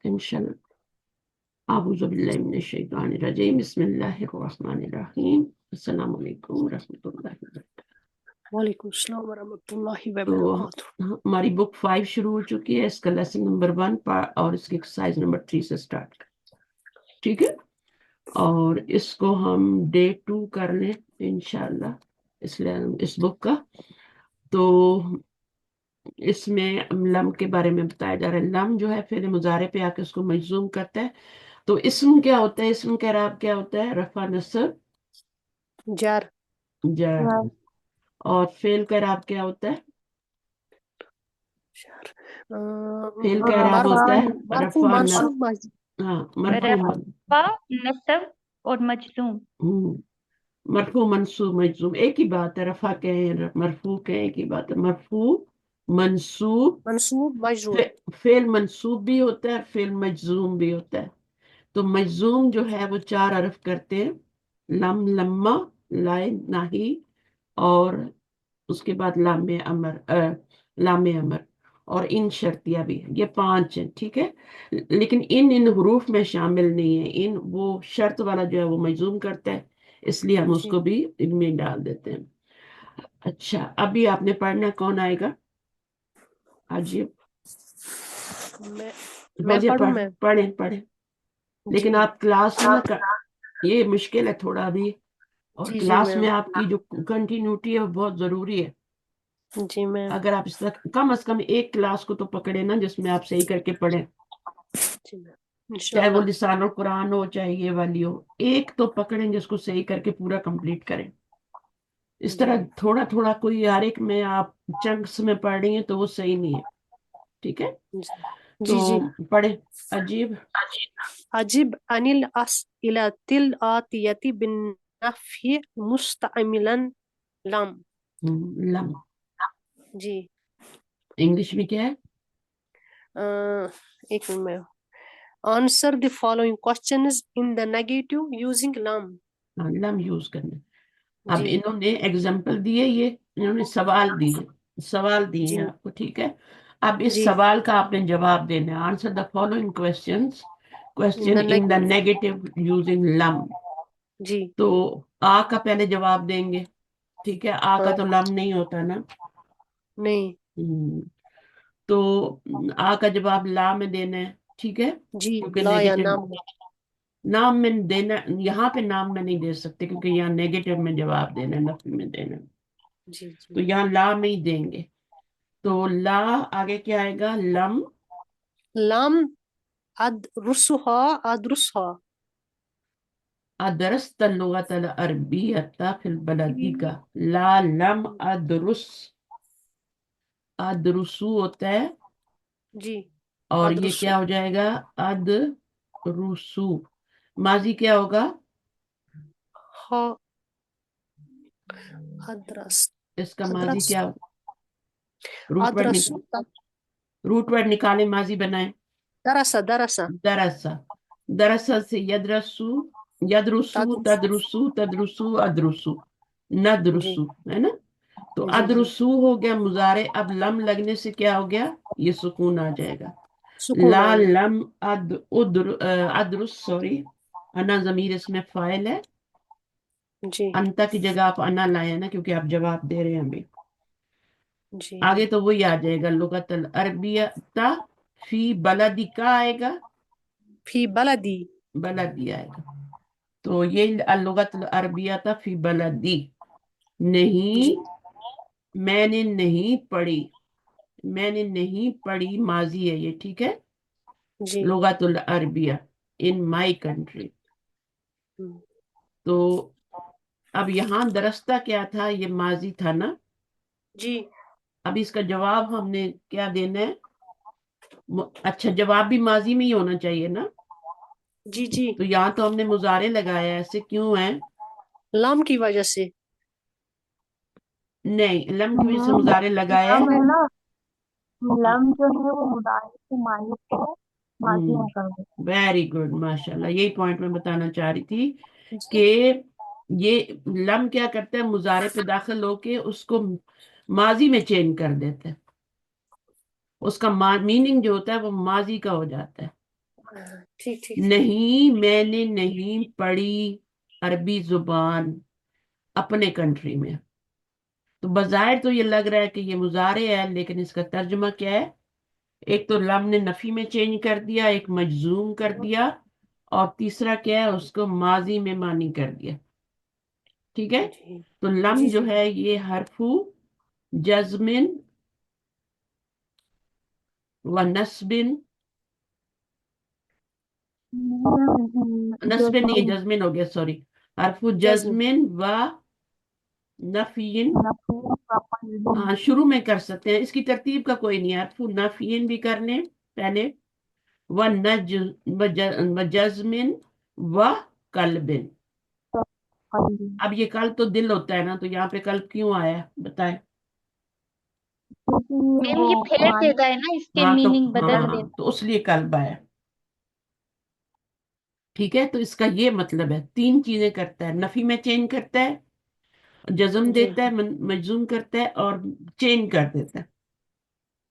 इंशाल्लाह। अऊज़ु बिल्लाहि मिनश शैतानिर रजीम, बिस्मिल्लाहिर रहमानिर रहीम, अस्सलामु अलैकुम रहमतुल्लाहि व बरकातहू। वालेकुम अस्सलाम वरहमतुल्लाहि तो वबरकातुहू। हमारी बुक 5 शुरू हो चुकी है। इसका लेसन नंबर 1 और इसकी एक्सरसाइज नंबर 3 से स्टार्ट, ठीक है। और इसको हम डे 2 कर लें इंशाल्लाह, इसलिए इस बुक का। तो इसमें लम के बारे में बताया जा रहा है। लम जो है फिर मुजारे पे आके उसको मजजूम करता है। तो इसम क्या होता है, इसम का इराब क्या होता है? रफा नस्ब जार जर। और फेल का इराब क्या होता है? जार फेल का इराब होता है मरफू रफा न मंसूब हाँ मरफू रफा नस्ब और मजलूम। मरफू मनसूब मजजूम एक ही बात है। रफा कहें मरफू कहें एक ही बात है। मरफू मनसूब मंसूब मजरूर। फेल मनसूब भी होता है, फेल मजजूम भी होता है। तो मजजूम जो है वो 4 हरफ करते हैं। लम, लम्मा, लाए, नाही, और उसके बाद लामे अमर, लामे अमर, और इन शर्तिया भी है। ये 5 हैं, ठीक है। लेकिन इन हरूफ में शामिल नहीं है। इन वो शर्त वाला जो है वो मजजूम करता है, इसलिए हम जी उसको भी इनमें डाल देते हैं। अच्छा, अभी आपने पढ़ना, कौन आएगा? अजीब, मैं फौजिया पढ़ूं पढ़ मैं। पढ़े पढ़े। जी लेकिन आप क्लास में ना ये मुश्किल है थोड़ा भी। और जी जी क्लास में मैम। आपकी जो कंटिन्यूटी है वो बहुत जरूरी है। जी मैम। अगर आप इस तरह कम से कम एक क्लास को तो पकड़े ना जिसमें आप सही करके पढ़े, जी मैम चाहे वो इंशाल्लाह। लिसानुल कुरान हो चाहे ये वाली हो। एक तो पकड़ें जिसको सही करके पूरा कंप्लीट करें। इस जी तरह थोड़ा थोड़ा कोई हर एक में आप चंक्स में पढ़ रही हैं तो वो सही नहीं है, ठीक है। जी जी। तो पढ़े। अजीब, अजिब अनिल अस्इलतिल आतियति बिन नफ़ी मुस्तअमिलन लम। लम जी इंग्लिश में क्या है? एक मिनट में। Answer the following questions in the negative using lump. हाँ, लम यूज करना। अब जी इन्होंने एग्जाम्पल दिए, ये इन्होंने सवाल दिए जी हैं आपको, ठीक है। अब इस जी। सवाल का आपने जवाब देना है। Answer the following question the in the negative using लम। जी तो आ का पहले जवाब देंगे, ठीक है। आ का हाँ तो लम नहीं होता ना। नहीं। हम्म, तो आ का जवाब ला में देना है, ठीक है, जी क्योंकि ला या नेगेटिव। नाम। नाम में देना, यहाँ पे नाम में नहीं दे सकते क्योंकि यहाँ नेगेटिव में जवाब देना है, नफी में देना है। जी तो जी। यहाँ ला में ही देंगे। तो ला आगे क्या आएगा? लम लम अदरुसहा अदरुसहा। अदरस्त लुगतल अरबियता फिल बलदी का। ला लम अदरुस, अदरुसु होता है। जी और ये अदरुसु। क्या हो जाएगा? अदरुसु। माजी क्या होगा? हा अदरस इसका माजी अदरस क्या? रूट वर्ड अदरसु रूट वर्ड निकाले, माजी बनाए। दरसा दरसा दरसा, दरसा से यदरसु, यदरुसु, तदरुसु। तदरुसु, तदरुसु, अदरुसु, जी नदरुसु, है ना। तो जी जी। अदरुसु हो गया मुजारे। अब लम लगने से क्या हो गया? ये सुकून आ जाएगा। सुकून ला आ गया। लम अदरुस, सॉरी, अना जमीर इसमें फाइल है। जी अंता की जगह आप अना लाए ना, क्योंकि आप जवाब दे रहे हैं अभी। जी आगे तो वही आ जाएगा, लुगतल अरबियता फी बलदी का आएगा। फी बलदी। बलदी आएगा। तो ये लुगतल अरबियता फी बलदी। नहीं, जी मैंने नहीं पढ़ी। मैंने नहीं पढ़ी माजी है ये, ठीक है। जी। लुगतुल अरबिया इन माई कंट्री। हम्म, तो अब यहाँ दरस्ता क्या था? ये माजी था ना। जी अब इसका जवाब हमने क्या देना है? अच्छा, जवाब भी माजी में ही होना चाहिए ना। जी जी। तो यहाँ तो हमने मुजारे लगाया है, ऐसे क्यों है? लाम की वजह से। नहीं, लम की वजह से मुजारे लगाया है। लम है ना, लम जो है वो मुदारिफ से मायूस को माजी में कर दे। वेरी गुड, माशाल्लाह। यही पॉइंट मैं बताना चाह रही थी कि जी ये लम क्या करता है? मुजारे पे दाखिल होके उसको माजी में चेंज कर देता है। उसका मीनिंग जो होता है वो माजी का हो जाता है। ٹھیک ٹھیک نہیں میں نے نہیں پڑھی عربی زبان اپنے کنٹری میں. تو بظاہر تو یہ لگ رہا ہے کہ یہ مضارع ہے، لیکن اس کا ترجمہ کیا ہے؟ ایک تو لام نے نفی میں چینج کر دیا، ایک مجزوم کر دیا، اور تیسرا کیا ہے، اس کو ماضی میں معنی کر دیا. ٹھیک ہے. جی تو لم جی جو جی ہے یہ حرف جزمن و نصبن، نصبن نہیں ہے، جزمن ہو گیا، سوری. حرف جزم جزمن و نفین. ہاں شروع میں کر سکتے ہیں، اس کی ترتیب کا کوئی نہیں ہے. حرف نفین بھی کرنے پہلے، و نج و جزمن و قلبن. اب یہ قلب تو دل ہوتا ہے نا، تو یہاں پہ قلب کیوں آیا ہے بتائیں؟ میم یہ پھیر دیتا ہے نا، اس کے ہاں تو میننگ ہاں بدل ہاں دیتا تو اس لیے قلب آیا. ٹھیک ہے. تو اس کا یہ مطلب ہے، تین چیزیں کرتا ہے: نفی میں چینج کرتا ہے، جزم جی دیتا ہے، مجزوم کرتا ہے، اور چینج کر دیتا ہے.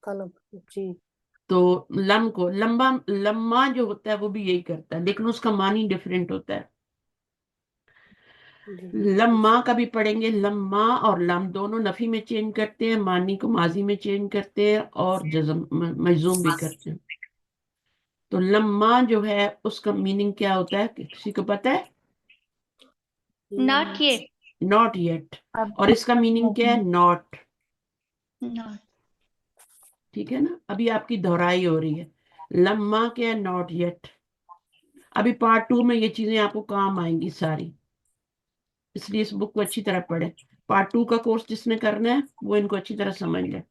قلم جی تو لم کو لمبا لما جو ہوتا ہے وہ بھی یہی کرتا ہے، لیکن اس کا معنی ڈفرینٹ ہوتا ہے. جی لما کا بھی پڑھیں گے. لما اور لم دونوں نفی میں چینج کرتے ہیں، معنی کو ماضی میں چینج کرتے ہیں، اور جزم مجزوم بھی کرتے ہیں. تو لما جو ہے اس کا میننگ کیا ہوتا ہے، کسی کو پتہ ہے؟ Not yet. Not yet. اور اس کا میننگ کیا ہے؟ ناٹ. ٹھیک ہے نا. ابھی آپ کی دہرائی ہو رہی ہے. لما کیا ہے؟ Not yet. ابھی پارٹ 2 میں یہ چیزیں آپ کو کام آئیں گی ساری، اس لیے اس بک کو اچھی طرح پڑھیں. پارٹ 2 کا کورس جس نے کرنا ہے وہ ان کو اچھی طرح سمجھ لے.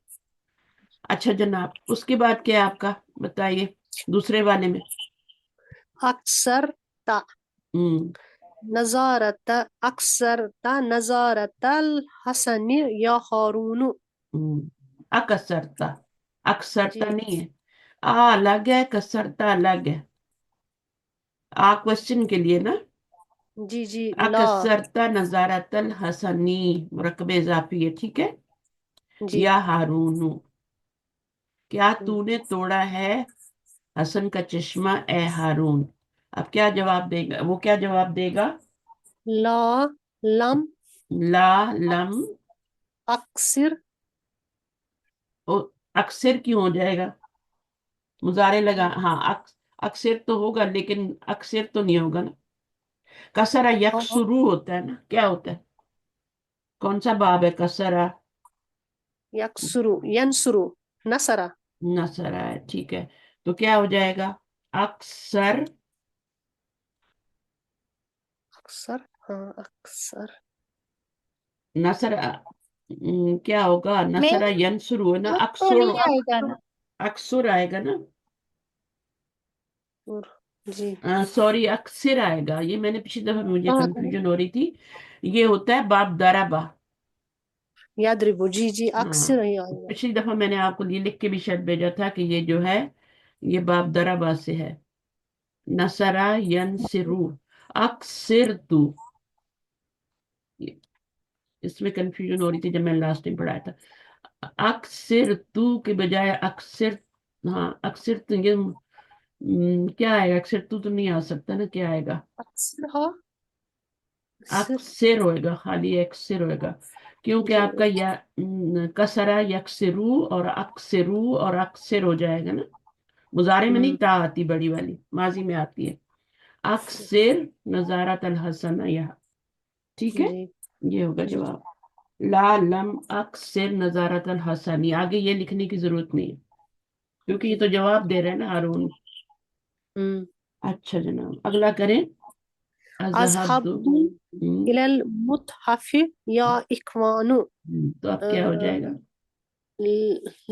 اچھا جناب، اس کے بعد کیا ہے آپ کا، بتائیے دوسرے والے میں. اکثر تا ہوں نظارت اکثر تا نظارت الحسن یا ہارون. اکثرتا، اکثرتا جی نہیں ہے، الگ ہے، کثرتا الگ ہے. کوشچن کے لیے نا. جی جی لا اکثرتا نظارت الحسنی، مرکب اضافی ہے. ٹھیک ہے. جی یا ہارون، کیا تو ہم، نے توڑا ہے حسن کا چشمہ اے ہارون. اب کیا جواب دے گا وہ، کیا جواب دے گا؟ لا لم لا لم. اکثر اکثر کیوں ہو جائے گا؟ مضارع لگا، ہاں اکثر تو ہوگا، لیکن اکثر تو نہیں ہوگا نا. کسرا یکسرو ہوتا ہے نا، کیا ہوتا ہے؟ کون سا باب ہے کسرا؟ یکسرو ینسرو نصرہ. نصرا ہے. ٹھیک ہے. تو کیا ہو جائے گا؟ اکثر اکثر ہاں اکثر نصر کیا ہوگا؟ میم نصرا ینسرو ہے نا، خود تو اکثر. نہیں آئے گا نا. اکثر آئے گا نا. جی سوری، اکثر آئے گا. یہ میں نے پچھلی دفعہ مجھے ہاں کنفیوژن ہو رہی تھی. یہ ہوتا ہے باب دربا. یادربو جی جی ہاں اکثر ہی آئے گا. پچھلی دفعہ میں نے آپ کو یہ لکھ کے بھی شاید بھیجا تھا کہ یہ جو ہے یہ باب دربا سے ہے. نصرا ینسرو، اکثر تو. اس میں کنفیوژن ہو رہی تھی جب میں لاسٹ ٹائم پڑھایا تھا. اکثر تو کے بجائے اکثر. ہاں اکثر تو یہ کیا آئے گا؟ اکثر تو نہیں آ سکتا نا، کیا آئے گا؟ اکثر ہاں اکثر اکثر ہوئے گا، خالی اکثر ہوئے گا، کیونکہ جی آپ کا یا کسرا یکسرو اور اکثرو اور اکثر ہو جائے گا نا. مضارع میں نہیں، تا آتی بڑی والی، ماضی میں آتی ہے. اکثر نظارت الحسن یا. ٹھیک ہے. جی یہ ہوگا جی جواب. لا لم اکثر نظارت الحسنی. آگے یہ لکھنے کی ضرورت نہیں ہے، کیونکہ یہ جی تو جواب دے رہے ہیں نا ہارون. ہم، اچھا جناب، اگلا کریں. اذهب. اذهب الى المتحف یا اخوانو. تو اب کیا ہو جائے گا؟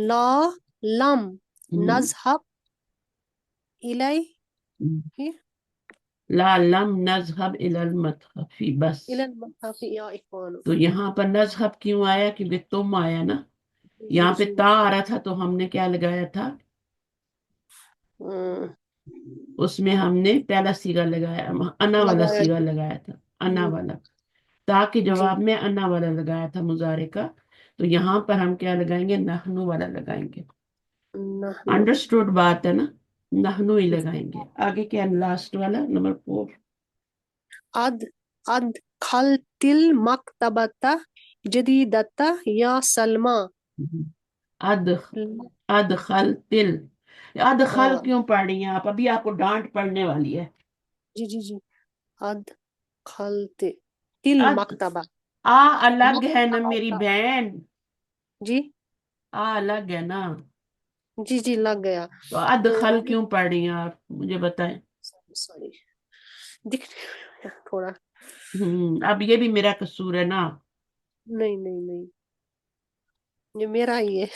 لا لم ہم، نذهب الیہ ہم، الى لا لم نذهب الى المتحف بس. المتحف یا اخوانو. تو یہاں پر نذهب کیوں آیا؟ کیونکہ تم آیا نا. جی یہاں پہ جی تا آ رہا تھا تو ہم نے کیا لگایا تھا؟ ہم، اس میں ہم نے پہلا سیگا لگایا، انا والا لگایا سیگا لگایا تھا. انا ہم، والا تا کے جی جواب میں انا والا لگایا تھا مضارع کا. تو یہاں پر ہم کیا لگائیں گے؟ نحنو والا لگائیں گے. نحن انڈرسٹوڈ بات ہے نا. नहनु ही लगाएंगे। आगे क्या है लास्ट वाला नंबर 4? अद अदखलतिल मकतबता जदीदता या सलमा। अद अदखल तिल, अदखल हाँ क्यों पढ़ रही हैं आप? अभी आपको डांट पड़ने वाली है। जी जी जी। अदखलते तिल अद मकतबा। आ अलग है ना मेरी मकतबा बहन, जी आ अलग है ना, जी जी लग गया। तो अदखल क्यों पढ़ रही हैं आप, मुझे बताएं। सॉरी दिख थोड़ा। अब ये भी मेरा कसूर है ना। नहीं नहीं नहीं, ये मेरा ही है।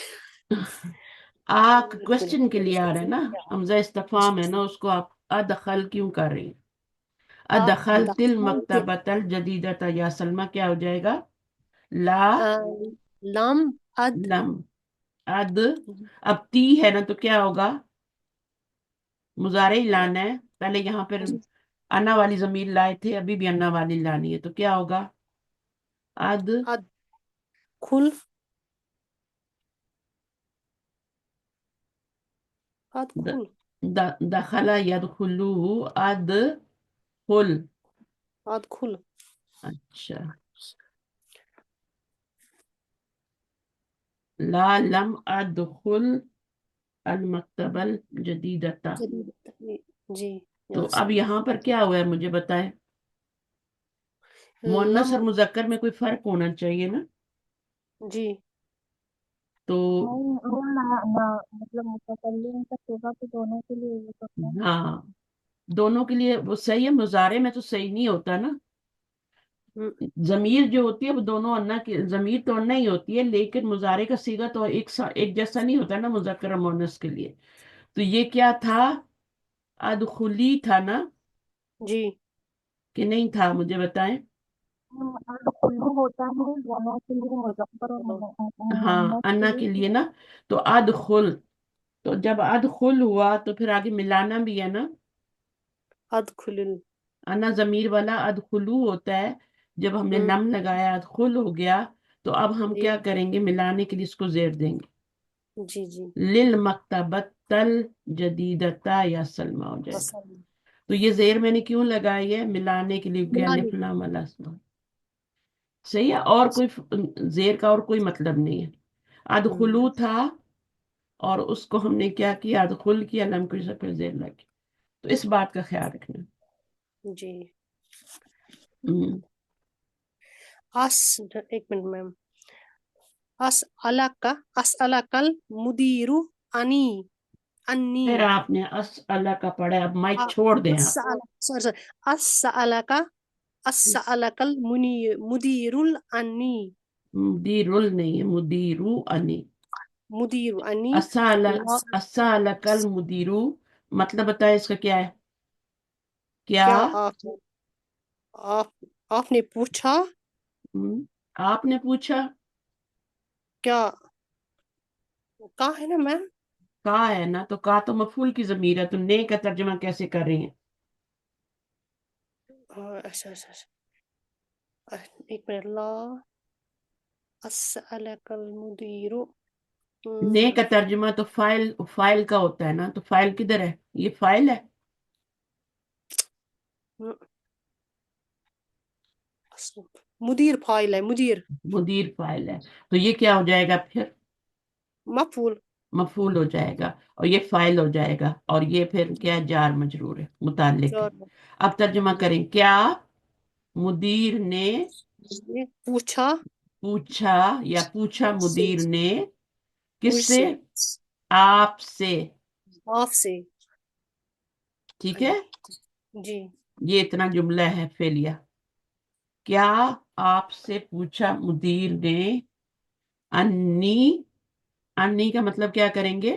आप एक क्वेश्चन के मिनट लिए आ रहे हैं ना, हमजा जी इस्तिफाम है ना, जी। उसको आप अदखल क्यों कर रही हैं? अदखल तिल अदखलते मकतबतल जदीदता या सलमा क्या हो जाएगा? ला लम अद लम अद, अब ती है ना तो क्या होगा? मुजारे ही लाना है, पहले यहाँ पर अन्ना वाली जमीर लाए थे, अभी भी अन्ना वाली लानी है, तो क्या होगा? अद अद खुल अद द, खुल दखला यदखुलू अद खुल। अद खुल। अच्छा, ला लम अदखुल अल मकतबल जदीदता। जदीद जी तो या अब सलमा। यहाँ पर क्या हुआ है मुझे बताएं। मुअन्नस लम और मुजक्कर में कोई फर्क होना चाहिए ना, जी तो नहीं वो मतलब मुतकल्लिम का सिगा तो दोनों के लिए यूज होता है ना। हाँ, दोनों के लिए वो सही है, मुजारे में तो सही नहीं होता ना। हम्म, जमीर जो होती है वो दोनों अन्ना की, जमीर तो अन्ना ही होती है, लेकिन मुजारे का सीगा तो एक जैसा नहीं होता ना मुजक्कर और मुअन्नस के लिए। तो ये क्या था? अदखुली था ना, जी कि नहीं था, मुझे बताएं। और खुल्लू होता है दोनों के लिए मुजफ्फर और हाँ, मुअन्नस के अन्ना लिए के तो लिए ना, तो अदखुल, तो जब अदखुल हुआ तो फिर आगे मिलाना भी है ना। अद खुलिल। अन्ना जमीर वाला अदखुलू होता है, जब हमने हम्म लम लगाया अदखुल हो गया, तो अब हम जी क्या करेंगे, मिलाने के लिए इसको जेर देंगे। जी जी। लिल मकतबत तल जदीदता या सलमा हो जाएगा। पसंद तो ये जेर मैंने क्यों लगाई है? मिलाने के लिए, क्या मिलाने लिफ लाम वाला अस्मा। सही है, और कोई जेर का और कोई मतलब नहीं है। अदखुलू था, और उसको हमने क्या किया, अदखुल किया, लम की फिर जेर लगी। तो इस बात का ख्याल रखना। जी। हम्म, अस एक मिनट मैम। अस अलकल मुदीरु अनी अन्नी। फिर आपने अस अल्लाह का पढ़ा, अब माइक अ- छोड़ दें आप। Sorry sorry. अस अलका अस अलकल मुदीरुल अन्नी। मुदीरुल नहीं है, मुदीरू अनी। मुदीरु अन्नी। ला अस्सा अलकल मुदीरू, मतलब बताए इसका क्या है? क्या? क्या आप आपने पूछा आपने पूछा, क्या? कहा है ना मैम। कहा है ना, तो कहा तो मफूल की जमीर है, तो ने का तर्जुमा कैसे कर रही है? अच्छा अच्छा अच्छा। एक मिनट। ला अस्सअलकल मुदीरु। ने का तर्जुमा तो फाइल फाइल का होता है ना, तो फाइल किधर है? ये फाइल है, मुदीर फाइल है मुदीर। मुदीर फाइल है, तो ये क्या हो जाएगा फिर? मफूल। मफूल हो जाएगा, और ये फाइल हो जाएगा, और ये फिर क्या है, जार मजरूर है, मुताल्लिक है। चार। अब तर्जुमा जी करें, क्या मुदीर ने जी। पूछा पूछा, या पूछा से मुदीर ने किससे? मुझसे आपसे। आपसे। ठीक है, जी ये इतना जुमला है फेलिया। क्या आपसे पूछा मुदीर ने अन्नी, अन्नी का मतलब क्या करेंगे?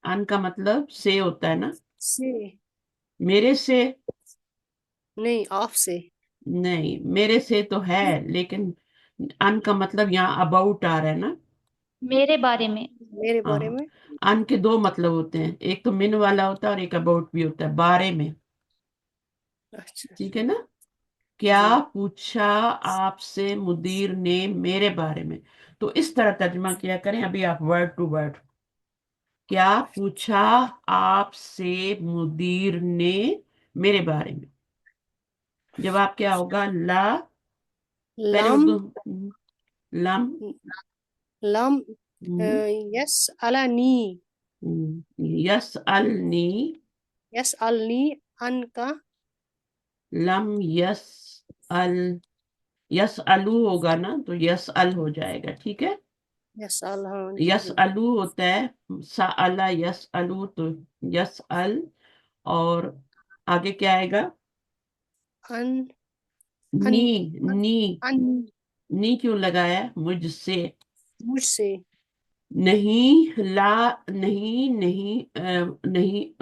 अन का मतलब से होता है ना, से मेरे से। नहीं आपसे। नहीं, मेरे से तो है, लेकिन अन का मतलब यहाँ अबाउट आ रहा है ना। मेरे बारे में। मेरे बारे हाँ, में। अन के दो मतलब होते हैं, एक तो मिन वाला होता है और एक अबाउट भी होता है, बारे में। अच्छा ठीक अच्छा। है ना? क्या जी पूछा आपसे मुदीर ने मेरे बारे में, तो इस तरह तर्जमा किया करें अभी आप, वर्ड टू वर्ड। क्या पूछा आपसे मुदीर ने मेरे बारे में। जवाब क्या होगा? ला, पहले लम उर्दू। लम। लम हम्म, यस अलनी यस अलनी। यस अलनी अनका लम यस अल, यस अलू होगा ना, तो यस अल हो जाएगा, ठीक है। यस अल, हाँ जी यस जी। अलू होता है, साअला यस अलू, तो यस अल। और आगे क्या आएगा? अन अन नी। नी। अन नी क्यों लगाया? मुझसे। मुझसे नहीं, ला, नहीं, नहीं, नहीं,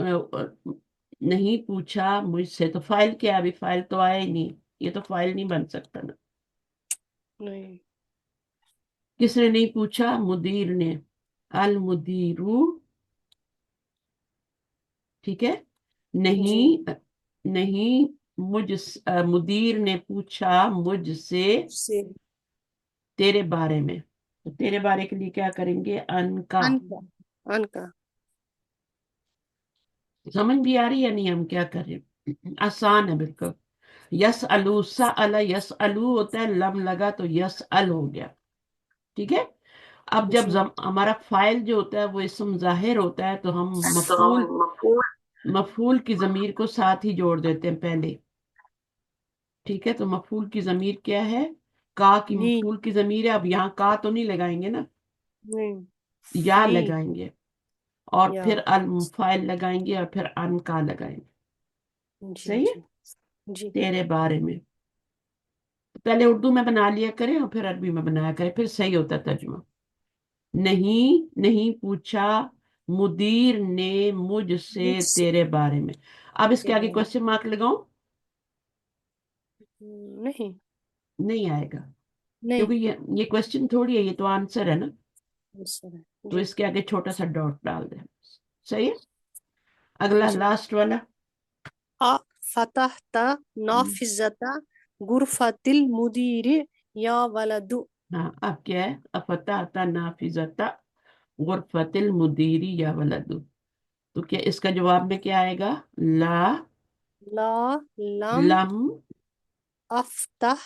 नहीं पूछा मुझसे, तो फाइल क्या है? अभी फाइल तो आया ही नहीं, ये तो फाइल नहीं बन सकता ना। नहीं। किसने नहीं पूछा? मुदीर ने। अल मुदीरू, ठीक है। जी नहीं, नहीं, मुदीर ने पूछा मुझसे से तेरे बारे में। तो तेरे बारे के लिए क्या करेंगे? अनका। अनका अनका समझ भी आ रही है नहीं हम क्या कर रहे हैं? आसान है बिल्कुल। यस अलू, सा अला यस अलू होता है, लम लगा तो यस अल हो गया, ठीक है। अब जब जी। हमारा फाइल जो होता है वो इसम जाहिर होता है, तो हम तो हम मफूल, मफूल मफूल की जमीर को साथ ही जोड़ देते हैं पहले, ठीक है। तो मफूल की जमीर क्या है? का की नी मफूल की जमीर है। अब यहाँ का तो नहीं लगाएंगे ना, नहीं या नी लगाएंगे, और या फिर अल फाइल लगाएंगे, और फिर अन का लगाएंगे। जी सही है। जी जी तेरे बारे में पहले उर्दू में बना लिया करें और फिर अरबी में बनाया करें, फिर सही होता है तर्जुमा। नहीं, नहीं पूछा मुदीर ने मुझसे मुझसे तेरे बारे में। अब इसके के आगे बारे में क्वेश्चन मार्क लगाऊं? नहीं नहीं आएगा, नहीं क्योंकि ये क्वेश्चन थोड़ी है, ये तो आंसर है ना। सर तो जी इसके आगे छोटा सा डॉट डाल दे। सही है। अगला जी। लास्ट वाला। आ फतहता नाफिजता गुरफतिल मुदीर या वलदु हाँ, अब क्या है? अफता अता नाफिजता गुरफतिल मुदीरी या वलदु। तो क्या इसका जवाब में क्या आएगा? ला, ला लम लम, अफ्तह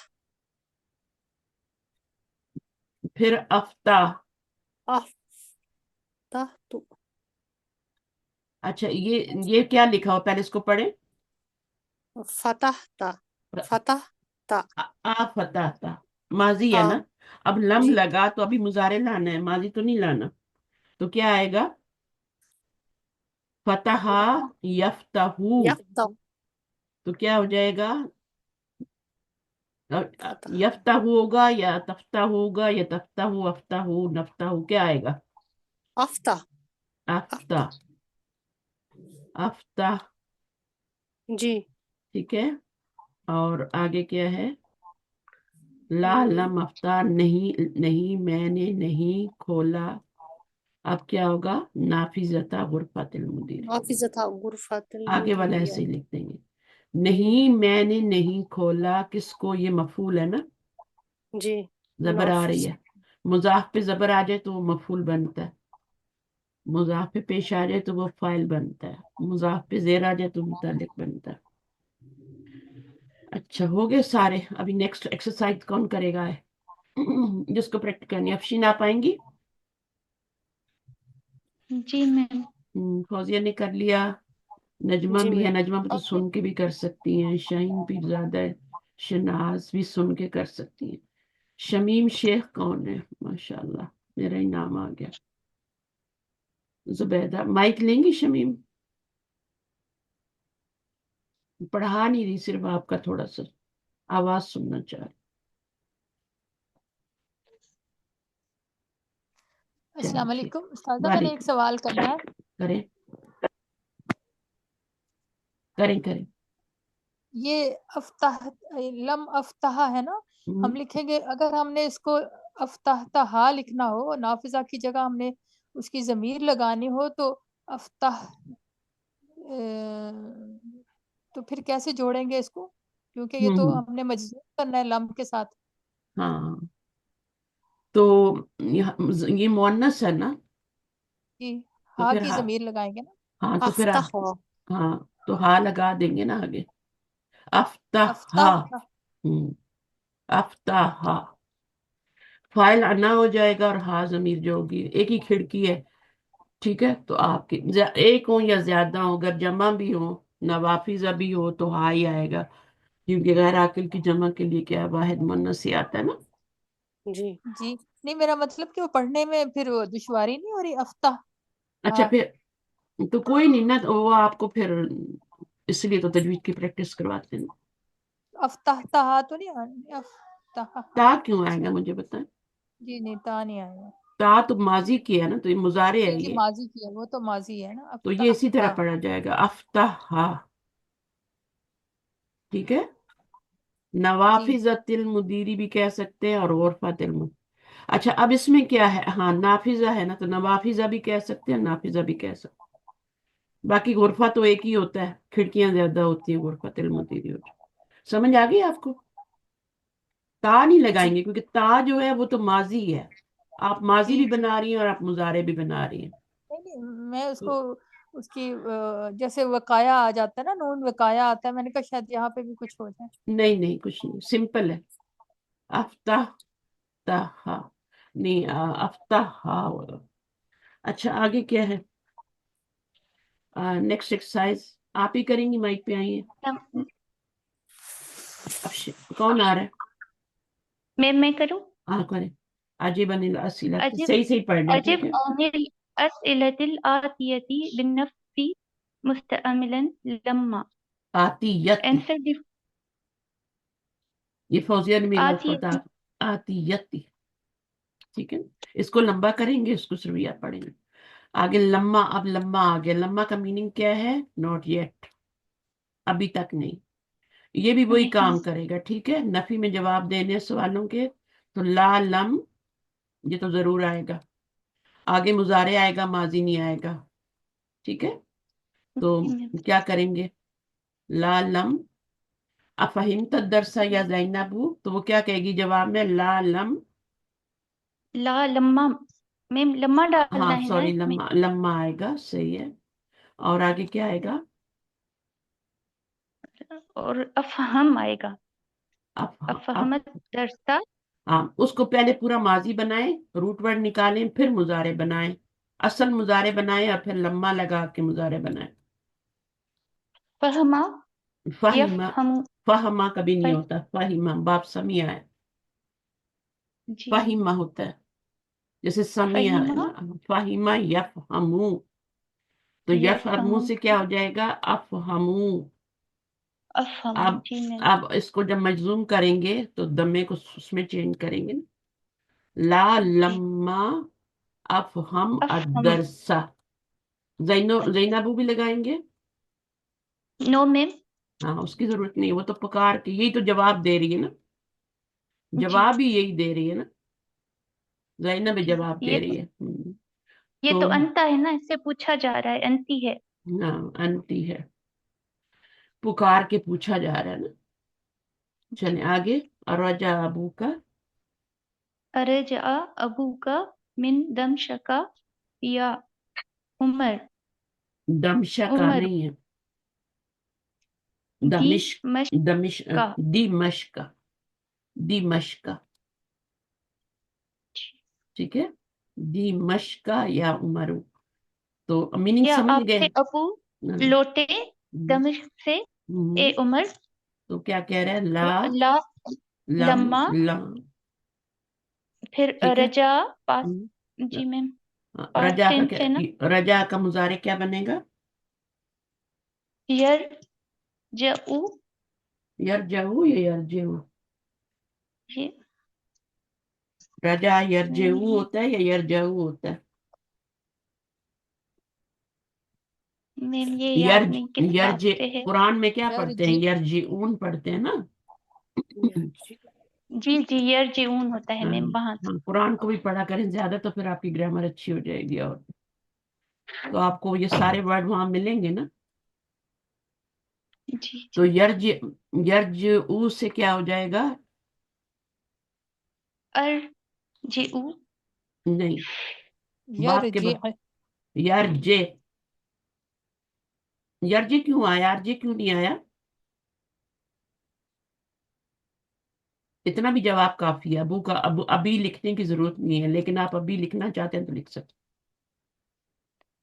फिर अफ्ता। अफ्तह तु अच्छा, ये क्या लिखा हो? पहले इसको पढ़े। फतहता फतहता फता था, माजी है ता ना। अब लम जी लगा तो अभी मुजारे लाना है, माजी तो नहीं लाना। तो क्या आएगा? फतहा यफ्तहू। यफ्ता तो क्या हो जाएगा? फतह यफ्तहू होगा, या तफ्ताहू होगा, या तफ्ताहू, अफ्ताहू, नफ्ताहू, क्या आएगा? अफ्ता आफ्ता। अफ्ता आफ्ता, जी ठीक है। और आगे क्या है? ला हम्म, लम अफ्ता, नहीं, नहीं मैंने नहीं खोला। अब क्या होगा? नाफिजता गुरफातिल मुदीर। हाफिज़ता गुरफतिल आगे वाला मुदीरिया ऐसे ही लिख देंगे। जी नहीं मैंने नहीं खोला, किसको? ये मफूल है ना, जी जबर आ रही नाफिज है। मुजाफ पे जबर आ जाए तो वो मफूल बनता है, मुजाफ पे पेश आ जाए तो वो फाइल बनता है, मुजाफ पे जेर आ जाए तो मुतालिक बनता है। अच्छा, हो गए सारे। अभी नेक्स्ट एक्सरसाइज कौन करेगा है? जिसको प्रैक्टिस करनी है। अफशीन आप आएंगी? जी मैम। फौजिया ने कर लिया, नजमा जी भी है, मैम नजमा भी तो ओके। सुन के भी कर सकती हैं, शाहीन भी ज्यादा है, शनाज भी सुन के कर सकती हैं। शमीम शेख कौन है? माशाल्लाह, मेरा ही नाम आ गया। जुबैदा माइक लेंगी शमीम? पढ़ा नहीं रही, सिर्फ आपका थोड़ा सा आवाज सुनना चाह रही। अस्सलाम चलिए ठीक। वालेकुम उस्तादा, मैंने एक वालेकुम। सवाल करना है। करें, करें, करें। ये अफ्ताह लम अफ्ताह है ना, हम हम्म, लिखेंगे अगर हमने इसको अफ्ताह लिखना हो, नाफिजा की जगह हमने उसकी जमीर लगानी हो तो अफ्ताह तो फिर कैसे जोड़ेंगे इसको, क्योंकि ये तो हम्म, हमने मजबूर करना है लम के साथ। हाँ। तो ये मुअन्नस है ना, जी تو ہا پھر کی ہاں ضمیر لگائیں گے نا. ہاں تو پھر آپ افتح. ہاں تو ہا لگا دیں گے نا آگے. افتح افتح. افتح فائل انا ہو جائے گا اور ہا ضمیر جو ہوگی. ایک ہی کھڑکی ہے ٹھیک ہے. تو آپ کی ایک ہو یا زیادہ ہو, اگر جمع بھی ہو نوافذ بھی ہو تو ہا ہی آئے گا, کیونکہ غیر عاقل کی جمع کے لیے کیا واحد مؤنث ہی آتا ہے نا. جی. جی نہیں, میرا مطلب کہ وہ پڑھنے میں پھر وہ دشواری نہیں ہو رہی. افتح. اچھا پھر تو کوئی نہیں نا, وہ آپ کو پھر اس لیے تو تجوید کی پریکٹس کرواتے ہیں. افتح تہا تو نہیں آنی. افتح. تا کیوں آئے گا مجھے بتائیں. جی نہیں, تا نہیں آئے گا. تا تو ماضی کی ہے نا, تو یہ مضارع ہے جی جی یہ, ماضی کی ہے, وہ تو ماضی ہے نا. تو یہ اسی طرح افتح. پڑھا جائے گا افتح. ٹھیک ہے. جی نوافذۃ المدیری بھی کہہ سکتے ہیں اور غرفۃ اچھا اب اس میں کیا ہے, ہاں نافذہ ہے نا, تو نوافذہ بھی کہہ سکتے ہیں, نافذہ بھی کہہ سکتے ہیں. باقی غرفہ تو ایک ہی ہوتا ہے, کھڑکیاں زیادہ ہوتی ہیں. غرفۃ المدیری ہو جائے. سمجھ آ گئی آپ کو. تا نہیں جی. لگائیں گے کیونکہ تا جو ہے وہ تو ماضی ہے. آپ ماضی جی بھی بنا رہی ہیں اور آپ مضارع بھی بنا رہی ہیں. نہیں نہیں, میں اس کو اس کی جیسے وقایا آ جاتا ہے نا, نون وقایا آتا ہے, میں نے کہا شاید یہاں پہ بھی کچھ ہو جائے. نہیں نہیں کچھ نہیں, سمپل ہے. افتح تہا نہیں, افتح. اچھا آگے کیا ہے. نیکسٹ ایکسرسائز آپ ہی کریں گی, مائک پہ آئیے. کون آ رہا ہے. میں کروں. ہاں کریں. عجیب عن الاسئلۃ, عجب صحیح پڑھ لیں ٹھیک عجب ہے. عن الأسئلة الآتية بالنفس مستعملا لما. آتیت, Answer the یہ فوزیہ نے میرا آتیة. پڑھا. آتیت ٹھیک ہے. اس کو لمبا کریں گے, اس کو صرف یاد پڑھیں گے. آگے لما, اب لما آگے. لما کا میننگ کیا ہے. ناٹ یٹ, ابھی تک نہیں. یہ بھی وہی نہیں. کام کرے گا ٹھیک ہے. نفی میں جواب دینے سوالوں کے تو لا لم, یہ تو ضرور آئے گا. آگے مضارع آئے گا, ماضی نہیں آئے گا. ٹھیک ہے. تو کیا کریں گے. لا لم افہمت الدرس یا زینب, تو وہ کیا کہے گی جواب میں. لا لم, لا لما میں لما ڈالنا ہاں ہے نا سوری, اس میں. لما لما آئے گا, صحیح ہے. اور آگے کیا آئے گا. اور افہم آئے گا. اب افہمت درستہ. ہاں اس کو پہلے پورا ماضی بنائیں, روٹ ورڈ نکالیں, پھر مضارع بنائیں, اصل مضارع بنائیں, اور پھر لما لگا کے مضارع بنائیں. فہما فہیمہ, یفہم. فہمہ کبھی نہیں ہوتا. فہیمہ باپ سمیع ہے, جی فہیمہ ہوتا ہے. جیسے سمیع ہے فہیمہ نا, فہیمہ یفہمو, تو یفہمو یفہم. سے کیا ہو جائے گا. افہمو. افہم. اب جی میں. اب اس کو جب مجزوم کریں گے تو دمے کو اس میں چینج کریں گے نا. لا جی لما افہم افہم. الدرس. زینبو بھی لگائیں گے. نو میم. ہاں اس کی ضرورت نہیں, وہ تو پکار کے, یہی تو جواب دے رہی ہے نا. جی جواب ہی یہی دے رہی ہے نا. زینب جی جواب دے رہی ہے. یہ تو انتا ہے نا, اس سے پوچھا جا رہا ہے. انتی ہے. ہاں انتی ہے, پکار کے پوچھا جا رہا ہے نا. چلیں آگے. رجا ابو کا, ارجع ابو کا من دمشق یا عمر. دمشق عمر نہیں ہے, دی دمشق. مشق دمشق, کا. دمشق, دمشق. ٹھیک ہے. دمشق یا عمر, تو میننگ یا سمجھ آپ گئے. سے ابو ہاں. لوٹے دمشق سے اے عمر. تو کیا کہہ رہے ہیں. تو لا لا لم لما لا, پھر ٹھیک ہے. رجا پاس. جی میم. پاس رجا کا ٹینس ہے نا. کیا, رجا کا مضارع کیا بنے گا. یرجعو. یرجعو یا یرجعو. یہ رجا یرجعو ہوتا ہے یا یرجعو ہوتا ہے. میم یہ یاد نہیں کس بات یرج, سے ہے. قرآن میں کیا پڑھتے ہیں. یرجع. یرجعون پڑھتے ہیں نا. جی جی یرجعون ہوتا ہے میم وہاں سے. ہاں, قرآن کو بھی پڑھا کریں زیادہ, تو پھر آپ کی گرامر اچھی ہو جائے گی. اور تو آپ کو یہ سارے ورڈ وہاں ملیں گے نا. جی تو یرجعو سے کیا ہو جائے گا. ارجعو. نہیں, باپ کے یرجع. यरजे, यरजे क्यों आया, यरजे क्यों नहीं आया? इतना भी जवाब काफी है। अबू का अभी लिखने की जरूरत नहीं है, लेकिन आप अभी लिखना चाहते हैं तो लिख सकते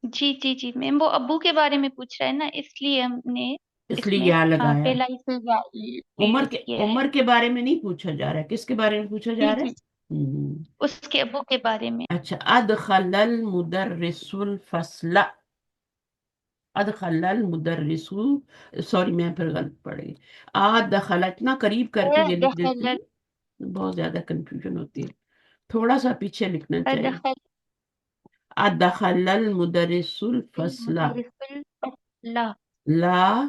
जी जी जी मैम, वो अब्बू के बारे में पूछ रहा है ना, इसलिए हमने हैं। इसलिए इसमें या लगाया। पहला इसे उम्र यूज के किया है। उम्र के बारे में नहीं पूछा जा रहा है, किसके बारे में पूछा जा जी रहा है? जी, हम्म, उसके अब्बू के बारे में। अच्छा। अदखलल मुदर्रिसुल फसला, अदखलल मुदर्रिसु, सॉरी मैं फिर गलत पढ़ गई। दखला इतना करीब करके ये लिख देती अदखल, हूँ, बहुत ज्यादा कंफ्यूजन होती है। थोड़ा सा पीछे लिखना चाहिए। अदखल अदखलल मुदर्रिसुल फसला, मुदर्रिसुल फसला, ला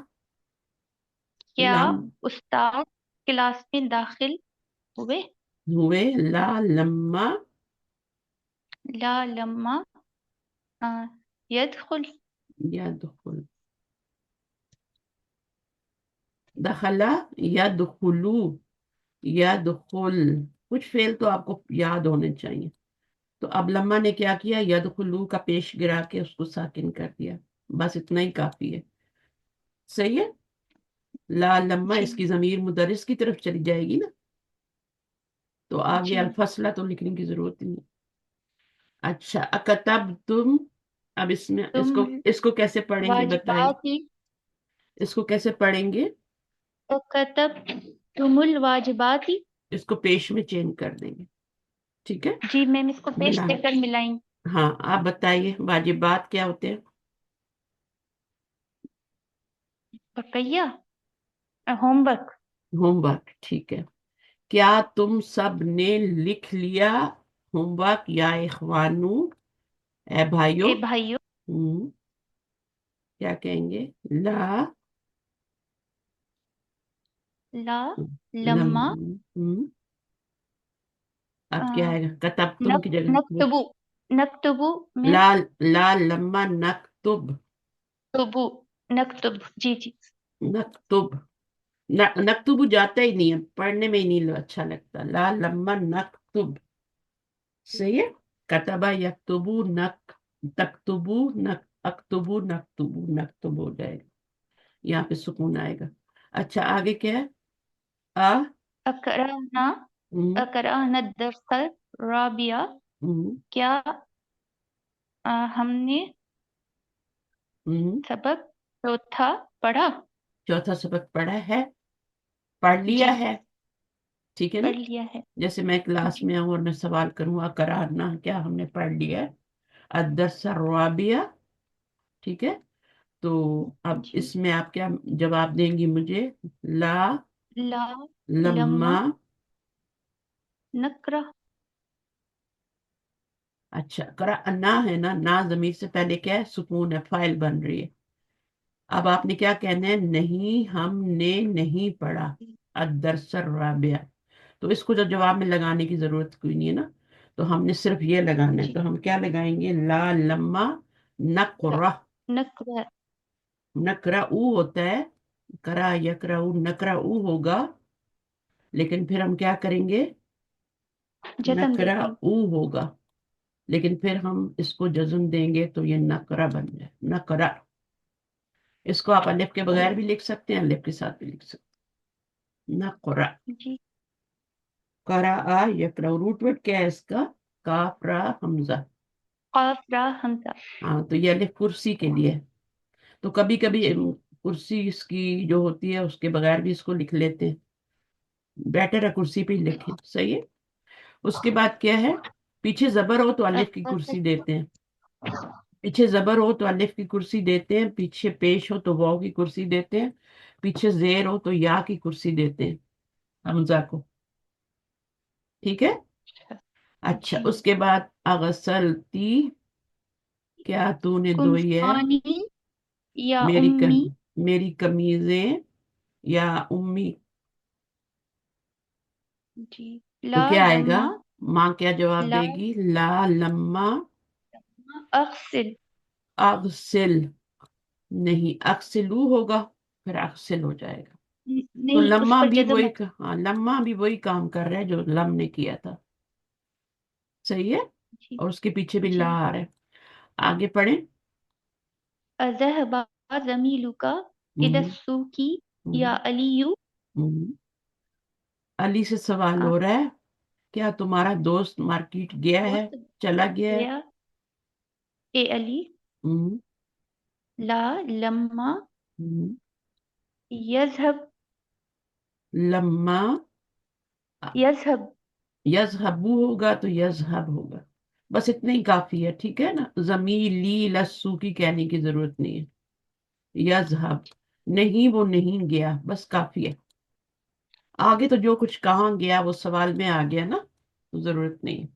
क्या लम उस्ताद क्लास में दाखिल हुए? हुए, ला लम्मा ला लम्मा आ, यदखुल, यदखुल, दखला यदखुलू, यदखुल, कुछ फेल तो आपको याद होने चाहिए। तो अब लम्मा ने क्या किया, यदखुलू का पेश गिरा के उसको साकिन कर दिया, बस इतना ही काफी है। सही है। ला लम्मा, जी इसकी जमीर मुदरिस की तरफ चली जाएगी ना, तो आगे जी। अल-फसला तो लिखने की जरूरत ही नहीं। अच्छा, अकतब तुम, अब इसमें तुम इसको इसको कैसे पढ़ेंगे बताइए, वाजिबाती, इसको कैसे पढ़ेंगे? तो कतब तुमुल वाजिबाती। इसको पेश में चेंज कर देंगे, ठीक है। जी मैम, इसको पेश मिला, देकर मिलाएंगे। हाँ आप बताइए वाजिबात क्या होते हैं? बकैया, होमवर्क। होमवर्क, ठीक है। क्या तुम सब ने लिख लिया होमवर्क या इखवानू, ए भाइयों? ए भाइयों, क्या कहेंगे? ला ला लम, लम्मा अब क्या आ, आएगा, कतब तुम की जगह वो, नक्तबू, नक्तबू मैम, ला ला लम्मा नक्तुब, तुबू, नक्तब, जी जी। नक्तुब, नक्तुब जाता ही नहीं है, पढ़ने में ही नहीं अच्छा लगता। ला लम्मा नक्तुब, सही है। कतबा यक्तुबु नक, तक्तुबु नक, अक्तुबु नक्तुबु, नक्तुब हो जाएगा, यहाँ पे सुकून आएगा। अच्छा आगे क्या है? आ अकराना, हम्म, अकराना दरसल राबिया, हम्म, क्या हमने हम्म। सबक चौथा पढ़ा? चौथा सबक पढ़ा है, पढ़ लिया जी, है, ठीक है ना। पढ़ लिया है। जैसे मैं क्लास जी में आऊँ और मैं सवाल करूँ करारना, क्या हमने पढ़ लिया है, अदरस राबिया, ठीक है। तो अब जी। इसमें आप क्या जवाब देंगी मुझे? ला ला लम्मा, लम्मा नकरा, अच्छा करा ना है ना, ना जमीर से पहले क्या है, सुकून है, फाइल बन रही है। अब आपने क्या कहना है, नहीं हमने नहीं पढ़ा अदरस राबिया, तो इसको जो जवाब में लगाने की जरूरत कोई नहीं है ना, तो हमने सिर्फ ये लगाना है। जी। तो हम क्या लगाएंगे, ला लम्मा नकरा, नकरा, नकरा ऊ होता है, करा यकरा ऊ, नकरा ऊ होगा, लेकिन फिर हम क्या करेंगे, जन्म नकरा देते हैं। ऊ होगा, लेकिन फिर हम इसको जज्म देंगे तो ये नकरा बन जाए, नकरा। इसको आप अलिफ के बगैर भी लिख सकते हैं, अलिफ के साथ भी लिख सकते हैं, नकरा। जी। करा आ यकरा, रूट वर्ड क्या है इसका, काफ रा हमजा। काफ रा हमजा। हाँ तो ये अलिफ कुर्सी के लिए है। तो कभी कभी जी कुर्सी इसकी जो होती है उसके बगैर भी इसको लिख लेते हैं, बेटर है कुर्सी पे ही लिखें, सही है। उसके बाद क्या है, पीछे जबर हो तो अलिफ की कुर्सी देते हैं, पीछे जबर हो तो अलिफ की कुर्सी देते हैं, पीछे पेश हो तो वाव की कुर्सी देते हैं, पीछे जेर हो तो या की कुर्सी देते हैं हमजा को, ठीक है। अच्छा जी। उसके बाद अगसलती, क्या तूने धोई है कुमसानी या मेरी उम्मी, मेरी कमीजें, या उम्मी, जी। तो ला क्या आएगा, लम्मा, माँ क्या जवाब ला देगी, ला लम्मा अक्सिल, अगसिल, नहीं अक्सिलू होगा, फिर अक्सिल हो जाएगा। तो नहीं, उस लम्मा पर भी जज्म वही है। हाँ लम्मा भी वही काम कर रहा है जो लम ने किया था, सही है। जी और उसके पीछे भी ला जी। आ रहा है, आगे पढ़े। अज़हबा ज़मीलुका इला हम्म, सूकी या हम्म, अलियू हम्म। अली से सवाल हो रहा है, क्या तुम्हारा दोस्त मार्केट गया है, दोस्त चला गया है? गया ए अली हम्म, ला लम्मा हम्म। यज़हब लम्मा यज़हब यजहबू होगा तो यजहब होगा, बस इतना ही काफी है, ठीक है ना। जमीली लस्सू की कहने की जरूरत नहीं है। यजहब, नहीं वो नहीं गया, बस काफी है। आगे तो जो कुछ कहाँ गया वो सवाल में आ गया ना, तो जरूरत नहीं है।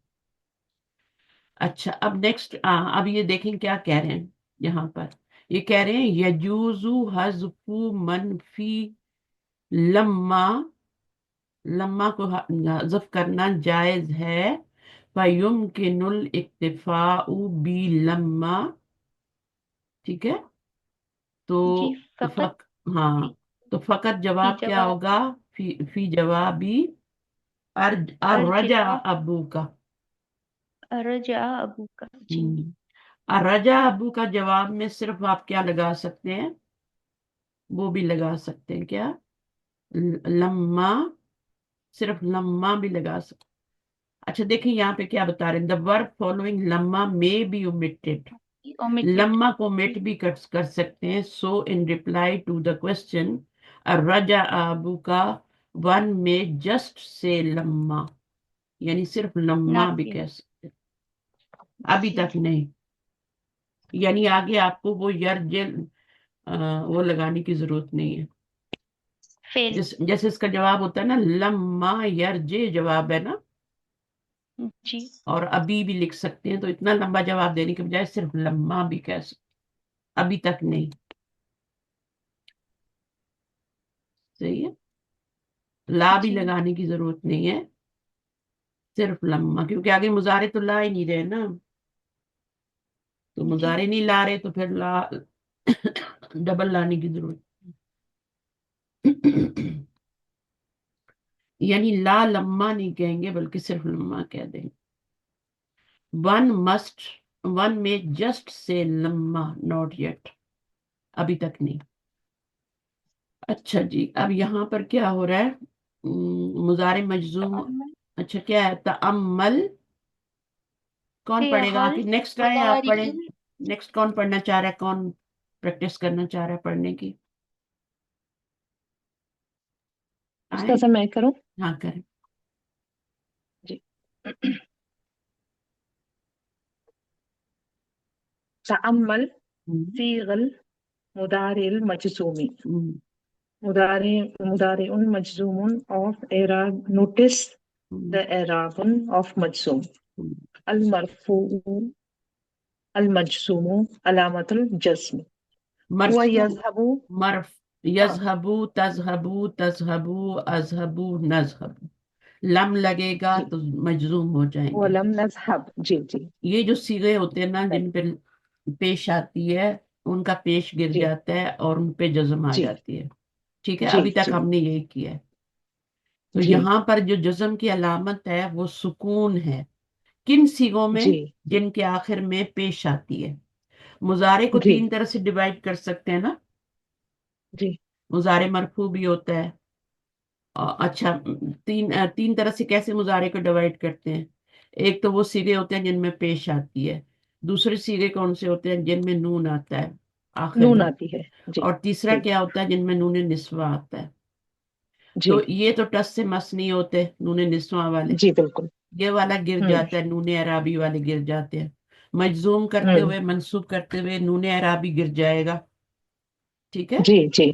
अच्छा, अब नेक्स्ट, अब ये देखें क्या कह रहे हैं यहाँ पर। ये कह रहे हैं यजूजु हज़्फ़ु मनफी लम्मा, लम्मा को हज़फ करना जायज है। फयुमकिनुल इक्तिफाउ बी लम्मा, ठीक है। जी तो फ़क़त फक हाँ, फी तो फकत फी जवाब क्या जवाब होगा? फी जवाबी अर्रजा अर्जिआ अबू का। अर्जा अबू का। जी अर्रजा अबू का जवाब में सिर्फ आप क्या लगा सकते हैं? वो भी लगा सकते हैं क्या? लम्मा, सिर्फ लम्मा भी लगा सकते। अच्छा देखिए यहाँ पे क्या बता रहे हैं, द वर्ब फॉलोइंग लम्मा मे बी ओमिटेड। ओमिटेड। लम्मा को जी मिट भी कर सकते हैं। So in reply to the question अर्रजा अबू का, वन में जस्ट से लम्मा, यानी सिर्फ लम्मा भी नथिंग। कह सकते हैं, अभी जी तक नहीं। यानी आगे आपको वो यरजिल वो लगाने की जरूरत नहीं है। फेल। जैसे इसका जवाब होता है ना, लम्मा यरजे जवाब है ना, जी और अभी भी लिख सकते हैं, तो इतना लंबा जवाब देने के बजाय सिर्फ लम्मा भी कह सकते, अभी तक नहीं। सही है, ला भी जी लगाने की जरूरत नहीं है, सिर्फ लम्मा, क्योंकि आगे मुजारे तो ला ही नहीं रहे ना, तो जी मुजारे नहीं ला रहे तो फिर ला डबल लाने की जरूरत। यानी ला लम्मा नहीं कहेंगे, बल्कि सिर्फ लम्मा कह देंगे। वन मस्ट, वन में जस्ट से लम्मा, नॉट येट, अभी तक नहीं। अच्छा जी, अब यहाँ पर क्या हो रहा है? मुजारे मजजूम। तअम्मुल अच्छा क्या है? तअम्मल, कौन पढ़ेगा फिअल कि नेक्स्ट आए आप पढ़े? मुदारिइल। नेक्स्ट कौन पढ़ना चाह रहा है, कौन प्रैक्टिस करना चाह रहा है पढ़ने की? आए, उसका समय करो हाँ करें। जी। तअम्मल हम्म, सीगल मुदारिल मजसूमी हम्म, मुदारिउन मजसूमुन ऑफ एराब नोटिस हम्म, द एराबन ऑफ मजसूम हम्म। अल मरफू अल मजसूमु अलामतुल जस्म व मरफू, यज़हबु मरफ, हाँ यजहबू तजहबू तजहबू अजहबू नजहबू, लम लगेगा जी तो मजरूम हो जाएंगे। वलम नज़हब जी जी ये जो सीगे होते हैं ना right, जिन पे पेश आती है, उनका पेश गिर जी जाता है और उन पे जज्म आ जी जाती है। ठीक है, जी अभी तक जी हमने यही किया है। तो जी यहाँ पर जो जज्म की अलामत है वो सुकून है। किन सीगों जी में? जिनके आखिर में पेश आती है। मुजारे को जी तीन तरह से डिवाइड कर सकते हैं ना। जी मुजारे मरफू भी होता है। अच्छा, तीन तरह से कैसे मुजारे को डिवाइड करते हैं? एक तो वो सीगे होते हैं जिनमें पेश आती है। दूसरे सीगे कौन से होते हैं? जिनमें नून आता है आखिर नून में। आती है जी और तीसरा जी क्या होता है? जिनमें नून निस्वा आता है। तो जी ये तो टस से मस नहीं होते नून निस्वा वाले, जी बिल्कुल ये वाला गिर हम्म जाता है, नून अराबी वाले गिर जाते हैं। मजजूम करते हम्म हुए, मंसूब करते हुए नून अराबी गिर जाएगा। ठीक है। जी जी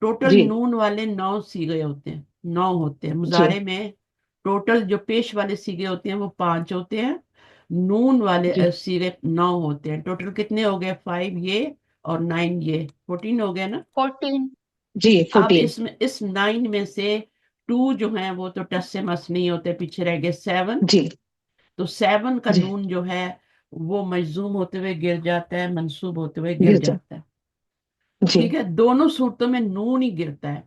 टोटल जी नून वाले 9 सीगे होते हैं, 9 होते हैं जी मुजारे में। टोटल जो पेश वाले सीगे होते हैं वो 5 होते हैं। नून वाले जी सीगे 9 होते हैं। टोटल कितने हो गए? 5 ये और 9 ये, 14 हो गए ना। 14। जी अब 14 इसमें इस 9 में से 2 जो हैं वो तो टस से मस नहीं होते, पीछे रह गए 7। जी तो 7 का जी नून जो है वो मजजूम होते हुए गिर जाता है, मंसूब होते हुए गिर गिर जा जाता है। जी ठीक है, दोनों सूरतों में नून ही गिरता है।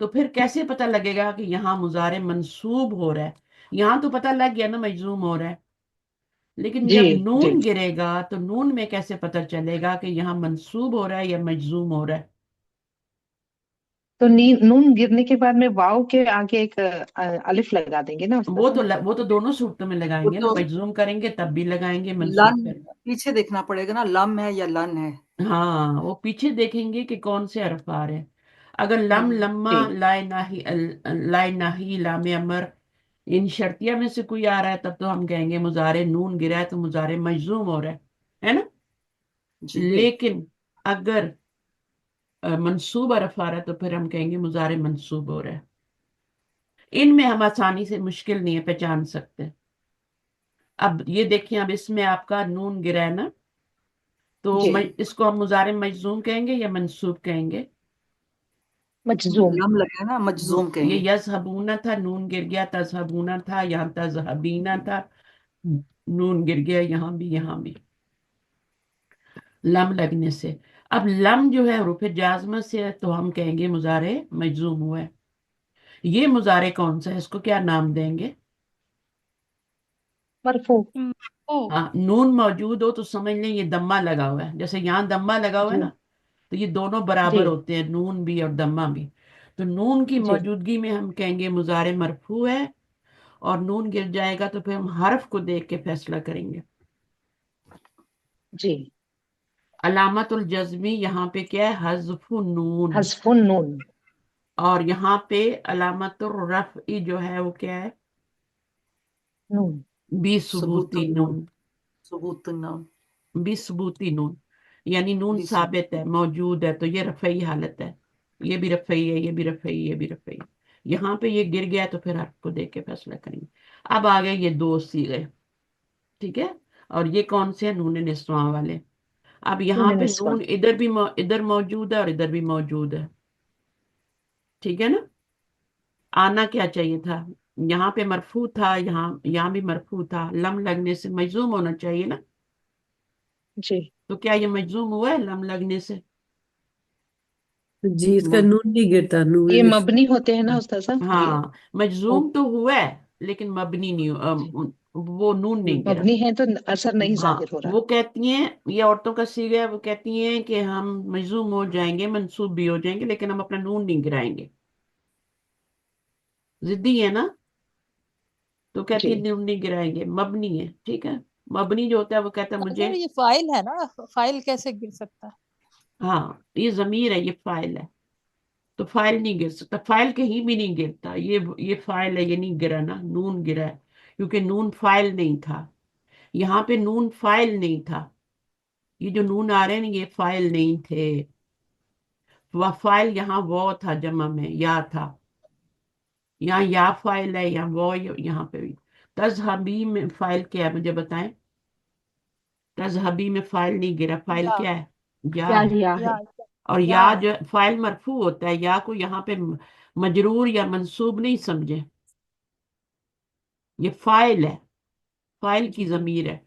तो फिर कैसे पता लगेगा कि यहाँ मुजारे मंसूब हो रहा है? यहाँ तो पता लग गया ना मजजूम हो रहा है। لیکن جی جب جی نون گرے گا تو نون میں کیسے پتہ چلے گا کہ یہاں منصوب ہو رہا ہے یا مجزوم ہو رہا ہے؟ تو نون گرنے کے بعد میں واو کے آگے ایک الف لگا دیں گے نا استاد صاحب؟ وہ تو دونوں صورتوں میں لگائیں وہ گے نا، تو مجزوم کریں گے تب بھی لگائیں گے، منصوب لن کریں گے۔ پیچھے دیکھنا پڑے گا نا، لم ہے یا لن ہے۔ ہاں وہ پیچھے دیکھیں گے کہ کون سے حرف آ رہے ہیں۔ اگر لم، لما، جی لائے ناہی، لائے ناہی، لام امر، ان شرطیہ میں سے کوئی آ رہا ہے تب تو ہم کہیں گے مضارع نون گرا ہے تو مضارع مجزوم ہو رہا ہے نا؟ جی لیکن اگر منصوب حرف آ رہا ہے تو پھر ہم کہیں گے مضارع منصوب ہو رہا ہے۔ ان میں ہم آسانی سے، مشکل نہیں ہے، پہچان سکتے۔ اب یہ دیکھیں، اب اس میں آپ کا نون گرا ہے نا، تو جی اس کو ہم مضارع مجزوم کہیں گے یا منصوب کہیں گے؟ مجزوم۔ لم لگا نا، مجزوم کہیں یہ گے۔ یذہبون تھا، نون گر گیا، تذہبون تھا، یہاں تذہبینا تھا، نون گر گیا یہاں بھی، یہاں بھی، لم لگنے سے۔ اب لم جو ہے حروف جازمہ سے ہے تو ہم کہیں گے مضارع مجزوم ہوا ہے۔ یہ مضارع کون سا ہے، اس کو کیا نام دیں گے؟ مرفوع۔ ہاں، نون موجود ہو تو سمجھ لیں یہ دمہ لگا ہوا ہے، جیسے یہاں دمہ لگا ہوا ہے جی نا، تو یہ دونوں برابر جی ہوتے ہیں، نون بھی اور دمہ بھی۔ تو نون کی جی موجودگی میں ہم کہیں گے مضارع مرفوع ہے، اور نون گر جائے گا تو پھر ہم حرف کو دیکھ کے فیصلہ کریں گے۔ جی۔ علامت الجزمی یہاں پہ کیا ہے؟ حذف نون۔ حذف النون۔ اور یہاں پہ علامت الرفع جو ہے وہ کیا ہے؟ نون۔ بی ثبوت ثبوتی النون، نون، ثبوت النون، بی ثبوتی نون، یعنی نون بھی ثابت ہے، موجود ہے، تو یہ رفعی حالت ہے، یہ بھی رفعی ہے، یہ بھی رفعی، یہ بھی رفعی۔ یہاں پہ یہ گر گیا تو پھر حرف کو دیکھ کے فیصلہ کریں گے۔ اب آگئے یہ دو صیغے، ٹھیک ہے، اور یہ کون سے ہیں؟ نون نسواں والے۔ اب یہاں نون پہ نسوہ۔ نون ادھر موجود ہے اور ادھر بھی موجود ہے، ٹھیک ہے نا؟ آنا کیا چاہیے تھا؟ یہاں پہ مرفوع تھا، یہاں بھی مرفوع تھا، لم لگنے سے مجزوم ہونا چاہیے نا؟ جی تو کیا یہ مجزوم ہوا ہے لم لگنے سے؟ جی اس کا نون نہیں گرتا، نون یہ نسوہ۔ مبنی ہوتے ہیں نا استاد صاحب یہ؟ ہاں، مجزوم تو ہوا ہے لیکن مبنی نہیں جی۔ وہ نون نہیں گرا۔ مبنی ہے تو اثر نہیں ہاں، ظاہر ہو رہا۔ وہ کہتی ہیں، یہ عورتوں کا صیغہ ہے، وہ کہتی ہیں کہ ہم مجزوم ہو جائیں گے، منصوب بھی ہو جائیں گے، لیکن ہم اپنا نون نہیں گرائیں گے۔ ضدی ہے نا؟ تو کہتی جی ہے نون نہیں گرائیں گے، مبنی ہے، ٹھیک ہے۔ مبنی جو ہوتا ہے وہ کہتا ہے مجھے، سر یہ فائل ہے نا، فائل کیسے گر سکتا ہے؟ ہاں یہ ضمیر ہے، یہ فاعل ہے، تو فاعل نہیں گر سکتا، فاعل کہیں بھی نہیں گرتا، یہ فاعل ہے، یہ نہیں گرا نا، نون گرا ہے، کیونکہ نون فاعل نہیں تھا، یہاں پہ نون فاعل نہیں تھا، یہ جو نون آ رہے ہیں نا یہ فاعل نہیں تھے، وہ فاعل یہاں وہ تھا، جمع میں یا تھا، یہاں یا فاعل ہے، یا وہ، یہاں پہ بھی۔ تذہبی میں فاعل کیا ہے مجھے بتائیں؟ تذہبی میں فاعل نہیں گرا، فاعل یا کیا ہے؟ یا کیا ہے، لیا ہے؟ یا اور یا یا ہے۔ جو فاعل مرفوع ہوتا ہے، یا کو یہاں پہ مجرور یا منصوب نہیں سمجھے، یہ فاعل ہے، فاعل کی جی جی ضمیر ہے،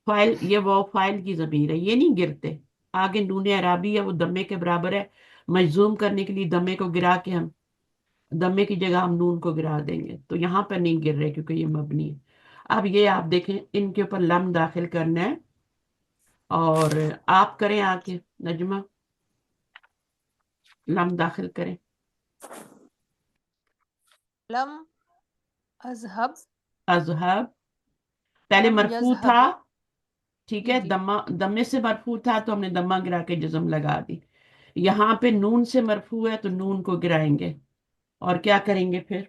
فاعل، یہ وہ فاعل کی ضمیر ہے، یہ نہیں گرتے۔ آگے نون اعرابی ہے، وہ دمے کے برابر ہے، مجزوم کرنے کے لیے دمے کو گرا کے ہم، دمے کی جگہ ہم نون کو گرا دیں گے، تو یہاں پر نہیں گر رہے کیونکہ یہ مبنی ہے۔ اب یہ آپ دیکھیں، ان کے اوپر لم داخل کرنا ہے، اور آپ کریں آ کے نجمہ، لم داخل کریں۔ لم اذهب، اذهب پہلے لم مرفوع تھا، يذهبوا، ٹھیک جی ہے، جی دمے سے مرفوع تھا تو ہم نے دمہ گرا کے جزم لگا دی، یہاں پہ نون سے مرفوع ہے تو نون کو گرائیں گے، اور کیا کریں گے پھر؟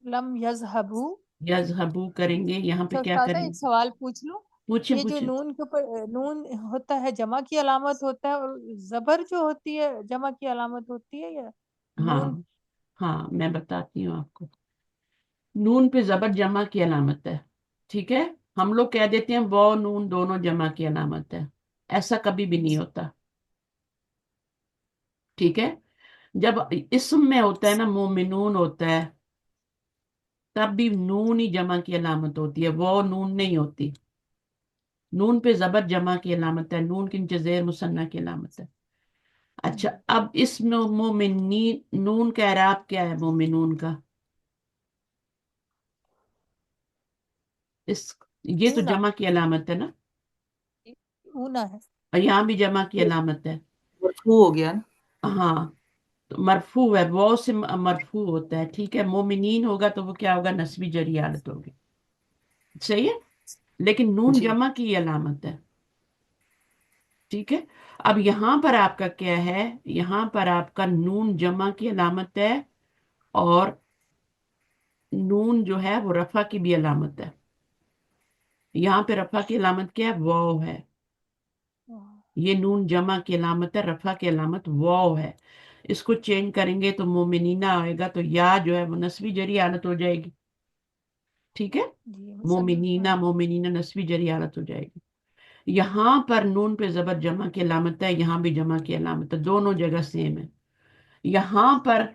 لم يذهبوا۔ یذہبو کریں گے، یہاں پہ اچھا کیا استاذہ کریں ایک گے؟ سوال پوچھ لوں؟ پوچھیں یہ جو پوچھیں۔ نون کے اوپر نون ہوتا ہے جمع کی علامت ہوتا ہے، اور زبر جو ہوتی ہے جمع کی علامت ہوتی ہے، یا ہاں نون؟ ہاں میں بتاتی ہوں آپ کو، نون پہ زبر جمع کی علامت ہے، ٹھیک ہے، ہم لوگ کہہ دیتے ہیں وہ نون دونوں جمع کی علامت ہے، ایسا کبھی بھی نہیں ہوتا، ٹھیک ہے۔ جب اسم میں ہوتا ہے نا، مومنون ہوتا ہے، تب بھی نون ہی جمع کی علامت ہوتی ہے، وہ نون نہیں ہوتی، نون پہ زبر جمع کی علامت ہے، نون کی نیچے زیر مثنیٰ کی علامت ہے۔ اچھا، اب اس میں مومنین، نون کا اعراب کیا ہے مومنون کا؟ اس ये तो ऊना जमा की अलामत है ना, ऊना है। और यहाँ भी जमा की अलामत है। मरफू हो गया ना। हाँ, तो मरफू है, वो से मरफू होता है, ठीक है। मोमिनीन होगा तो वो क्या होगा, नस्बी जरी हालत होगी, सही है। लेकिन नून जी जमा की अलामत है, ठीक है। अब यहाँ पर आपका क्या है, यहाँ पर आपका नून जमा की अलामत है, और नून जो है वो रफा की भी अलामत है। यहाँ पे रफा की अलामत क्या है, वाव है। ये नून जमा की अलामत है, रफा की अलामत वाव है। इसको चेंज करेंगे तो मोमिनीना आएगा, तो या जो है वो नस्बी जरी हालत हो जाएगी, ठीक है। जी मुसन्नफ, मोमिनीना, हाँ। मोमिनीना नस्बी जरी हालत हो जाएगी। यहाँ पर नून पे जबर जमा की अलामत है, यहाँ भी जमा की अलामत है, दोनों जगह सेम है। यहाँ पर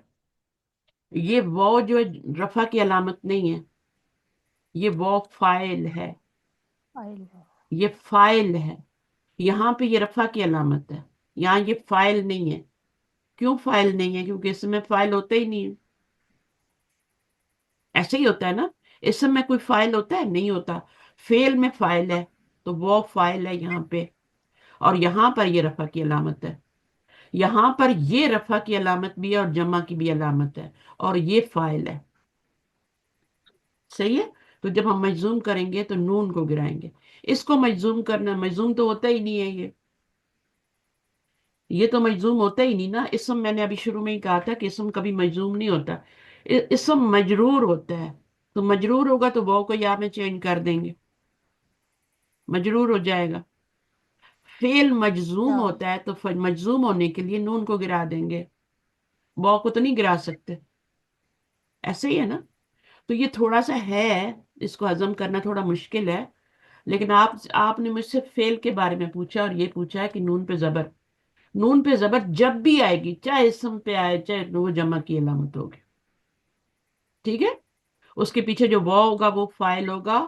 ये वो जो है, रफा की अलामत नहीं है, ये वो फाइल है, आइल है। ये फाइल है। यहाँ पे ये रफा की अलामत है, यहाँ ये फाइल नहीं है। क्यों फाइल नहीं है, क्योंकि इसमें फाइल होता ही नहीं है। ऐसे ही होता है ना, इसम में कोई फाइल होता है, नहीं होता। फेल में फाइल है, तो वो फाइल है यहाँ पे, और यहाँ पर ये रफा की अलामत है। यहाँ पर ये रफा की अलामत भी है और जमा की भी अलामत है, और ये फाइल है, सही है। तो जब हम मजजूम करेंगे तो नून को गिराएंगे। इसको मजजूम करना, मजजूम तो होता ही नहीं है ये तो मजजूम होता ही नहीं ना। इसम मैंने अभी शुरू में ही कहा था कि इसम कभी मजजूम नहीं होता, इसम मजरूर होता है। तो मजरूर होगा तो वो को या में चेंज कर देंगे, मजरूर हो जाएगा। फेल मजजूम हाँ होता है तो मजजूम होने के लिए नून को गिरा देंगे, वो को तो नहीं गिरा सकते, ऐसे ही है ना। तो ये थोड़ा सा है, इसको हजम करना थोड़ा मुश्किल है। लेकिन आपने मुझसे फेल के बारे में पूछा, और ये पूछा है कि नून पे जबर, नून पे जबर जब भी आएगी, चाहे इसम पे आए चाहे वो जमा की अलामत होगी, ठीक है। उसके पीछे जो वो होगा वो फाइल होगा,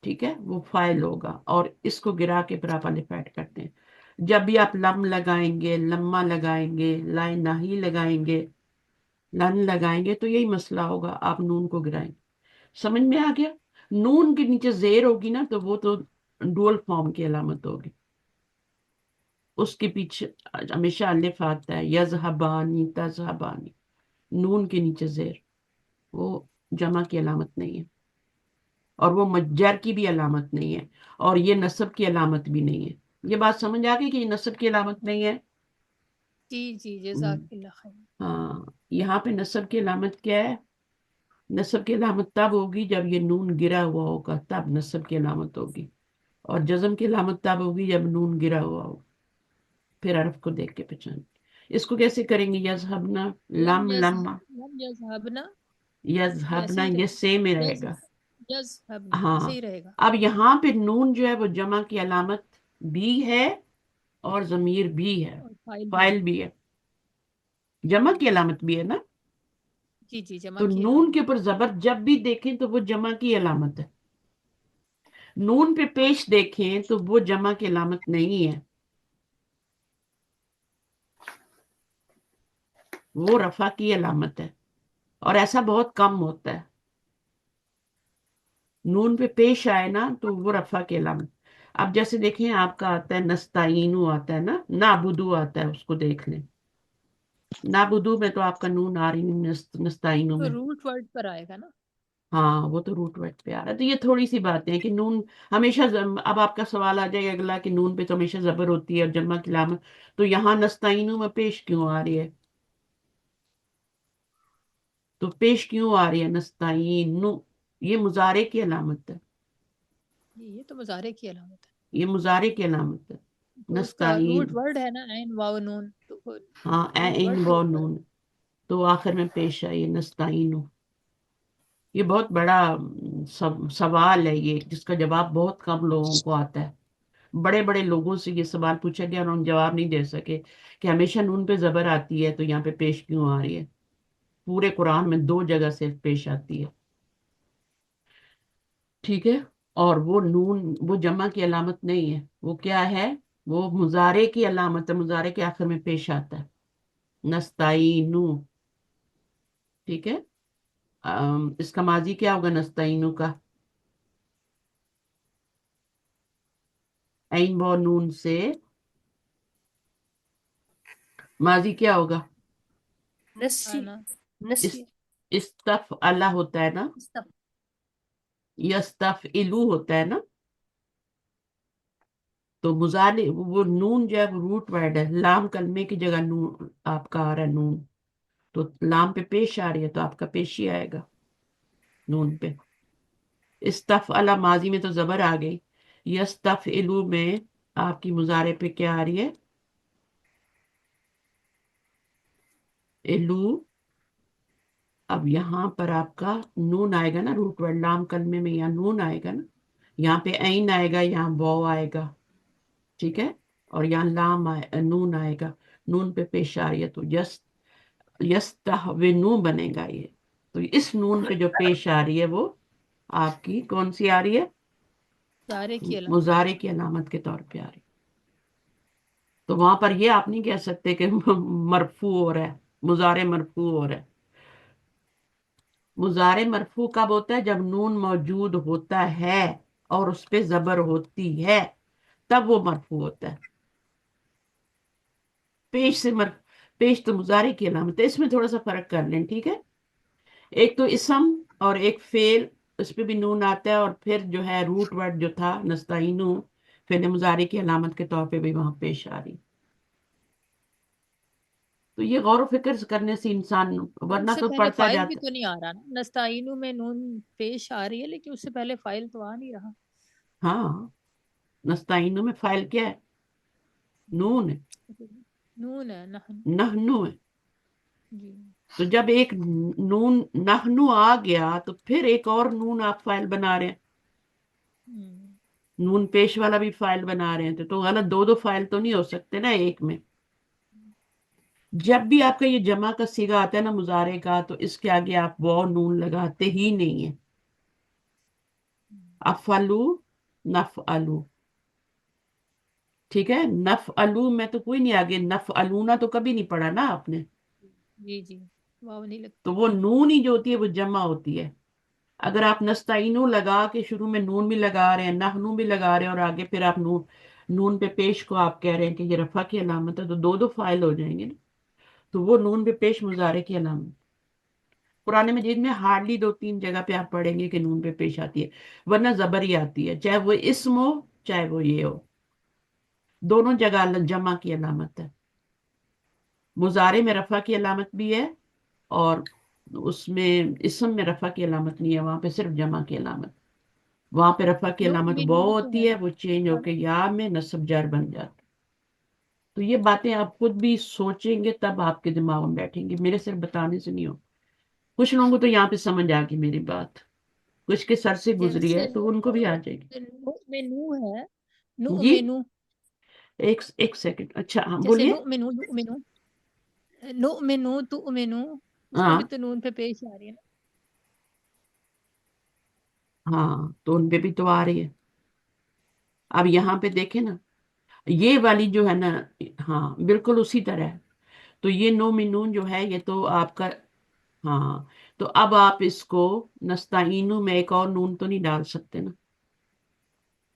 ठीक है, वो फाइल होगा। और इसको गिरा के फिर आप अलिफ ऐड करते हैं। जब भी आप लम लगाएंगे, लम्मा लगाएंगे, लाइन नाही लगाएंगे, लन लगाएंगे, तो यही मसला होगा, आप नून को गिराएंगे। समझ में आ गया। नून के नीचे जेर होगी ना, तो वो तो डुअल फॉर्म की अलामत होगी। उसके पीछे हमेशा अलिफ आता है, यज़हबानी तज़हबानी, नून के नीचे जेर, वो जमा की अलामत नहीं है, और वो मज्जर की भी अलामत नहीं है, और ये नस्ब की अलामत भी नहीं है। ये बात समझ आ गई कि ये नस्ब की अलामत नहीं है। जी जी, हम्म, जजाकिल्लाह खैर। हाँ, यहाँ पे नस्ब की अलामत क्या है, नस्ब की अलामत तब होगी जब ये नून गिरा हुआ होगा, तब नस्ब की अलामत होगी। और जज़म की अलामत तब होगी जब नून गिरा हुआ होगा। फिर हरफ को देख के पहचान। इसको कैसे करेंगे, यज़हबना, लम लम यज लम्मा, लम यजहबना, ऐसे यज़हबना, ही ये सेम ही यज रहेगा। यजहबना ऐसे हाँ, ही रहेगा। अब यहाँ पे नून जो है वो जमा की अलामत भी है, और जमीर भी है, और फाइल भी है। फाइल भी है, जमा की अलामत भी है ना। जी जी, जमा तो की नून अलामत के है। ऊपर जबर जब भी देखें तो वो जमा की अलामत है। नून पे पेश देखें तो वो जमा की अलामत नहीं है, वो रफा की अलामत है। और ऐसा बहुत कम होता है, नून पे पेश आए ना तो वो रफा की अलामत। अब जैसे देखें, आपका आता है नस्ताइनु, आता है ना, नाबुदू आता है, उसको देख लें। नाबुदू में तो आपका नून आ रही नहीं, नस्ताइनु तो में। रूट वर्ड पर आएगा ना। हाँ, वो तो रूट वर्ड पे आ रहा है। तो ये थोड़ी सी बातें हैं कि नून हमेशा अब आपका सवाल आ जाएगा अगला कि नून पे तो हमेशा जबर होती है और जमा की अलामत, तो यहाँ नस्ताइनु में पेश क्यों आ रही है, तो पेश क्यों आ रही है नस्ताइनु, ये मुजारे की अलामत है, ये तो मुजारे की अलामत है। ये मुजारे की अलामत है। तो उसका रूट नस्ताइन, वर्ड है ना, ऐन वाव नून, तो वो हाँ, रूट इन वर्ड के वो ऊपर है। नून, तो आखिर में पेश आई है नस्ताइनु। ये बहुत बड़ा सवाल है ये, जिसका जवाब बहुत कम लोगों को आता है। बड़े बड़े लोगों से ये सवाल पूछा गया और उन्होंने जवाब नहीं दे सके कि हमेशा नून पे जबर आती है तो यहाँ पे पेश क्यों आ रही है। पूरे कुरान में दो जगह सिर्फ पेश आती है, ठीक है। और वो नून वो जमा की अलामत नहीं है, वो क्या है, वो मुजारे की अलामत है, मुजारे के आखिर में पेश आता है, नस्ताइनु, ठीक है। इसका माजी क्या होगा नस्ताइनु का, ऐन व नून से माजी क्या होगा? नसी आना इस नसी इस्तफ अला होता है ना, इस्तफ यस्तफ इलू होता है ना। तो मुजारे वो नून जो है वो रूट वर्ड है, लाम कलमे की जगह नून आपका आ रहा है नून, तो लाम पे पेश आ रही है तो आपका पेश ही आएगा नून पे। इस्तफ अला माजी में तो जबर आ गई, यस्तफ इलू में आपकी मुजारे पे क्या आ रही है? इलू। अब यहाँ पर आपका नून आएगा ना, रूट वर्ड लाम कलमे में यहाँ नून आएगा ना, यहाँ पे ऐन आएगा, यहाँ वाव आएगा, ठीक है, और यहाँ नून आएगा, नून पे पेश आ रही है तो यस्तहविनु बनेगा ये। तो इस नून पे जो पेश आ रही है वो आपकी कौन सी आ रही है? सारे की अलामत। मुजारे की अलामत के तौर पे आ रही है। तो वहां पर ये आप नहीं कह सकते कि मरफू हो रहा है, मुजारे मरफू हो रहा है। मुजारे मरफू कब होता है? जब नून मौजूद होता है और उस पे जबर होती है, तब वो मरफू होता है। पेश से पेश तो मुजारे की अलामत है, इसमें थोड़ा सा फर्क कर लें, ठीक है। एक तो इसम और एक फेल, उस पे भी नून आता है, और फिर जो है रूट वर्ड जो था नस्ताइनु, फेल मुजारे की अलामत के तौर पे भी वहां पेश आ रही। तो ये गौर फिक्र करने से इंसान, वरना उससे तो पहले पढ़ता फाइल भी जाता। तो नहीं आ रहा ना, नस्ताइनु में नून पेश आ रही है लेकिन उससे पहले फाइल तो आ नहीं रहा। हाँ, नस्ताइनु में फाइल क्या है? नून है, नून है नहन। नहनु है। जी तो जब एक नून नहनु आ गया तो फिर एक और नून आप फाइल बना रहे हैं, हम्म, नून पेश वाला भी फाइल बना रहे हैं, तो गलत, दो दो फाइल तो नहीं हो सकते ना एक में। जब भी आपका ये जमा का सीगा आता है ना मुजारे का, तो इसके आगे आप वो नून लगाते ही नहीं है। अफलू, नफ अलू, ठीक है। नफ अलू में तो कोई नहीं, आगे नफ अलूना तो कभी नहीं पढ़ा ना आपने। जी जी, वाव नहीं तो लगती। वो नून ही जो होती है वो जमा होती है। अगर आप नस्ताइनु लगा के शुरू में नून भी लगा रहे हैं, नहनू भी लगा रहे हैं, और आगे फिर आप नून, नून पे पेश को आप कह रहे हैं कि ये रफा की अलामत है, तो दो दो फाइल हो जाएंगे ना। तो वो नून पे पेश मुजारे की अलामत पुराने मजीद में हार्डली दो तीन जगह पे आप पढ़ेंगे कि नून पे पेश आती है, वरना जबर ही आती है, चाहे वो इस्म हो चाहे वो ये हो, दोनों जगह जमा की अलामत है। मुजारे में रफा की अलामत भी है, और उसमें इस्म में रफा की अलामत नहीं है, वहां पे सिर्फ जमा की अलामत। वहां पे रफा की नो अलामत में वो नून तो होती है है, वो चेंज पर होके या में नस्ब जार बन जाती है। तो ये बातें आप खुद भी सोचेंगे तब आपके दिमाग में बैठेंगी, मेरे सिर्फ बताने से नहीं हो। कुछ लोगों को तो यहाँ पे समझ आ गई मेरी बात, कुछ के सर से गुजरी जैसे है तो उनको भी आ जाएगी। नो में नू है, नु जी, में नू, एक सेकंड, अच्छा हाँ जैसे बोलिए। नु में नू, नु में नू, नु में नू, तू में नू, उसमें भी हाँ तो नून पे पेश आ रही है ना। हाँ, तो उन पे भी तो आ रही है। अब यहाँ पे देखे ना, ये वाली जो है ना, हाँ बिल्कुल उसी तरह है। तो ये नो मिनून जो है ये तो आपका, हाँ, तो अब आप इसको नस्ताइनु में एक और नून तो नहीं डाल सकते ना।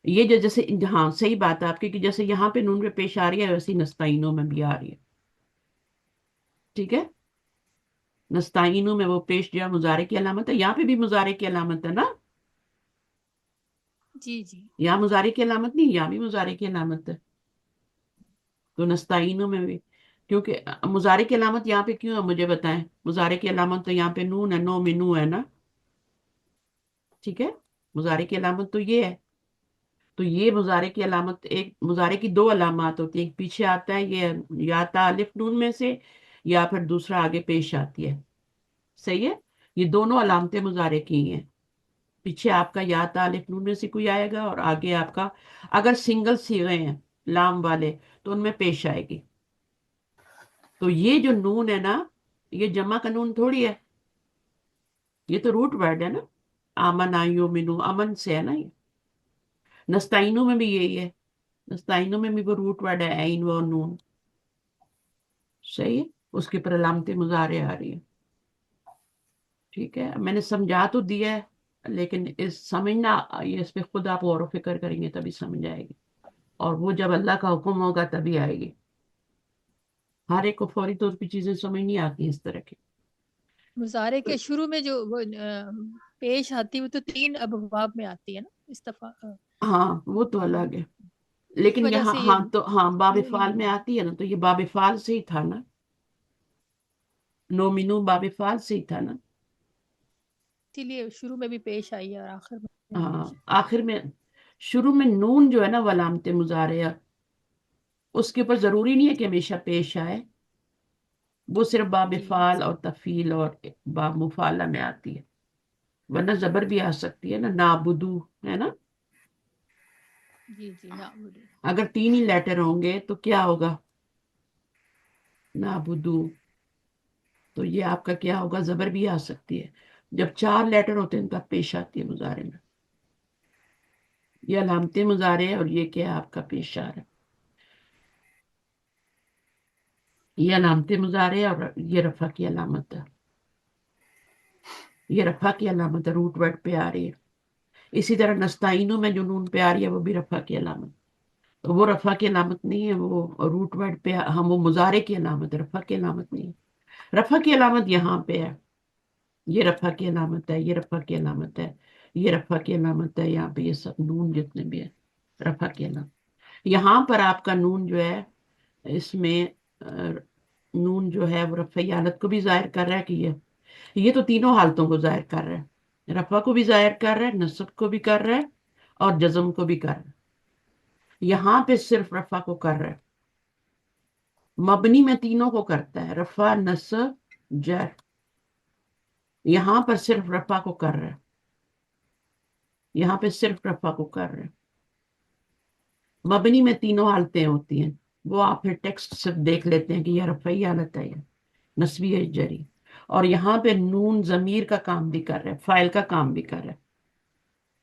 ये जो जैसे, हाँ सही बात है आपकी, कि जैसे यहाँ पे नून पे पेश आ रही है वैसे ही नस्ताइनु में भी आ रही है, ठीक है। नस्ताइनु में वो पेश जो है मुजारे की अलामत है, यहाँ पे भी मुजारे की अलामत है ना। जी जी यहाँ मुजारे की अलामत नहीं, यहाँ भी मुजारे की अलामत है। तो नस्ताइनु में भी, क्योंकि मुजारे की अलामत यहाँ पे क्यों है मुझे बताएं। मुजारे की अलामत तो यहाँ पे नून है, नो मिनू है ना, ठीक है। मुजारे की अलामत तो ये है। तो ये मुजारे की अलामत, एक मुजारे की दो अलामत होती है, एक पीछे आता है ये, या ता अलिफ नून में से, या फिर दूसरा आगे पेश आती है, सही है। ये दोनों अलामतें मुजारे की हैं। पीछे आपका या ता अलिफ नून में से कोई आएगा, और आगे आपका, अगर सिंगल सीगे हैं लाम वाले तो उनमें पेश आएगी। तो ये जो नून है ना, ये जमा का नून थोड़ी है, ये तो रूट वर्ड है ना। आमन आयो मिनू, अमन से है ना ये। नस्ताइनो में भी यही है, नस्ताइनो में भी वो रूट वर्ड है ऐन व नून, सही है। उसके पर अलामत मुजारे आ रही है, ठीक है। मैंने समझा तो दिया है, लेकिन इस समझना, ये इस पे खुद आप गौर व फिक्र करेंगे तभी समझ आएगी। اور وہ جب اللہ کا حکم ہوگا تبھی آئے گی. ہر ایک کو فوری طور پہ چیزیں سمجھ نہیں آتی اس طرح کی. مظاہرے کے شروع میں جو وہ پیش آتی وہ تو 3 ابواب میں آتی ہے نا ہاں وہ تو الگ ہے، اس لیکن وجہ یہاں سے یہ ہاں تو ہاں باب نون فعال میں آتی ہے نا، تو یہ باب فعال سے ہی تھا نا، نومینو باب فعال سے ہی تھا نا. اسی لیے شروع میں بھی پیش آئی ہے اور آخر میں بھی ہاں پیش آخر میں شروع میں نون جو ہے نا علامت مضارعہ، اس کے اوپر ضروری نہیں ہے کہ ہمیشہ پیش آئے، وہ صرف باب جی فعال اور تفعیل اور باب مفعلہ میں آتی ہے، ورنہ زبر بھی آ سکتی ہے نا، نابدو ہے نا. جی نعبدو. اگر 3 ہی لیٹر ہوں گے تو کیا ہوگا؟ نابدو. تو یہ آپ کا کیا ہوگا؟ زبر بھی آ سکتی ہے. جب 4 لیٹر ہوتے ہیں تب پیش آتی ہے مضارع میں. یہ علامت مضارع ہے اور یہ کیا ہے آپ کا پیش آ رہا ہے. یہ علامت مضارع ہے اور یہ رفع کی علامت ہے. یہ رفع کی علامت ہے، روٹ ورڈ پہ آ رہی ہے. اسی طرح نستعینو میں جو نون پہ آ رہی ہے وہ بھی رفع کی علامت. تو وہ رفع کی علامت نہیں ہے، وہ روٹ ورڈ پہ ہم وہ مضارع کی علامت ہے، رفع کی علامت نہیں ہے. رفع کی علامت یہاں پہ ہے، یہ رفع کی علامت ہے، یہ رفع کی علامت ہے، یہ رفع کی علامت ہے. یہاں پہ یہ سب نون جتنے بھی ہیں رفع کی علامت. یہاں پر آپ کا نون جو ہے اس میں نون جو ہے وہ رفعی حالت کو بھی ظاہر کر رہا ہے کہ یہ تو تینوں حالتوں کو ظاہر کر رہا ہے، رفع کو بھی ظاہر کر رہا ہے، نصب کو بھی کر رہا ہے اور جزم کو بھی کر رہا ہے. یہاں پہ صرف رفع کو کر رہا ہے. مبنی میں تینوں کو کرتا ہے، رفع، نصب، جر. یہاں پر صرف رفع کو کر رہا ہے، یہاں پہ صرف رفع کو کر رہے ہیں. مبنی میں تینوں حالتیں ہوتی ہیں، وہ آپ پھر ٹیکسٹ سے دیکھ لیتے ہیں کہ یہ رفعی حالت ہے، یہ نصبی ہے، جری. اور یہاں پہ نون ضمیر کا کام بھی کر رہا ہے، فاعل کا کام بھی کر رہا ہے.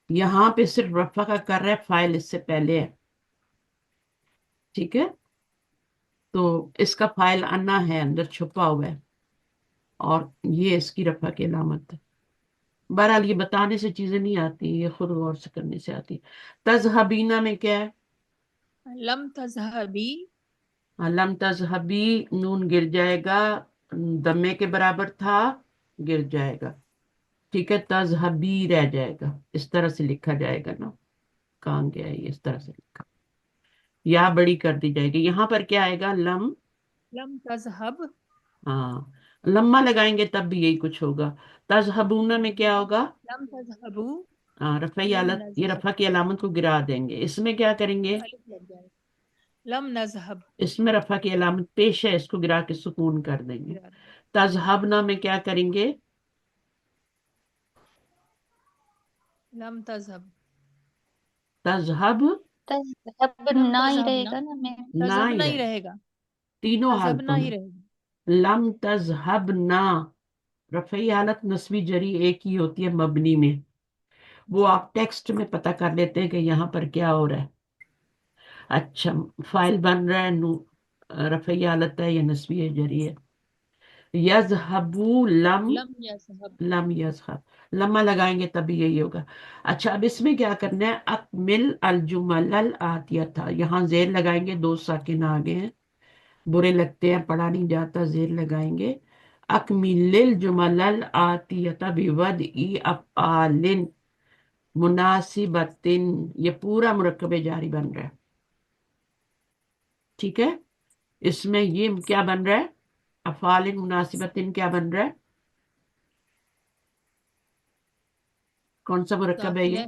یہاں پہ صرف رفع کا کر رہا ہے، فاعل اس سے پہلے ہے. ٹھیک ہے، تو اس کا فاعل انا ہے، اندر چھپا ہوا ہے، اور یہ اس کی رفع کی علامت ہے. بہرحال یہ بتانے سے چیزیں نہیں آتی، یہ خود غور سے کرنے سے آتی. تذہبینہ میں کیا ہے؟ لم تذہبی. لم تذہبی نون گر جائے گا، دمے کے برابر تھا، گر جائے گا. ٹھیک ہے، تذہبی رہ جائے گا، اس طرح سے لکھا جائے گا نا. کہاں گیا ہے؟ اس طرح سے لکھا، یا بڑی کر دی جائے گی. یہاں پر کیا آئے گا؟ لم تذہب. ہاں لمما لگائیں گے تب بھی یہی کچھ ہوگا. تذہبون میں کیا ہوگا؟ لم تذہبو. ہاں رفعی لم حالت، یہ نذہب. رفع کی علامت کو گرا دیں گے. اس میں کیا کریں گے؟ الف لگ جائے. لم نذہب. اس میں رفع کی علامت پیش ہے، اس کو گرا کے سکون کر دیں گے. تذہبنا میں کیا کریں گے؟ لم تذہب. تذہب تذهب لم نہ ہی تذہب رہے نا. گا نا میں. نہ تذہب ہی نہ ہی رہے، رہے گا. تینوں تذہب حالتوں نہ ہی میں. رہے گا. لم تذہبنا رفعی حالت نصبی جری ایک ہی ہوتی ہے مبنی میں. وہ آپ ٹیکسٹ میں پتہ کر لیتے ہیں کہ یہاں پر کیا ہو رہا ہے. اچھا فائل بن رہا ہے، رفعی حالت ہے یا نصبی ہے، جری ہے. یذہبو لم لم یذہب. لم یذہب، لمہ لگائیں گے تبھی یہی ہوگا. اچھا اب اس میں کیا کرنا ہے؟ اکمل الجمل الآتیہ. یہاں زیر لگائیں گے، 2 ساکن آگے ہیں، برے لگتے ہیں، پڑھا نہیں جاتا، زیر لگائیں گے. اکمل الجمل الآتیہ بوضع افعال مناسبت. یہ پورا مرکب جاری بن رہا ہے. ٹھیک ہے، اس میں یہ کیا بن رہا ہے؟ افعال مناسبت کیا بن رہا ہے؟ کون سا مرکب ہے داخل یہ؟ ہے.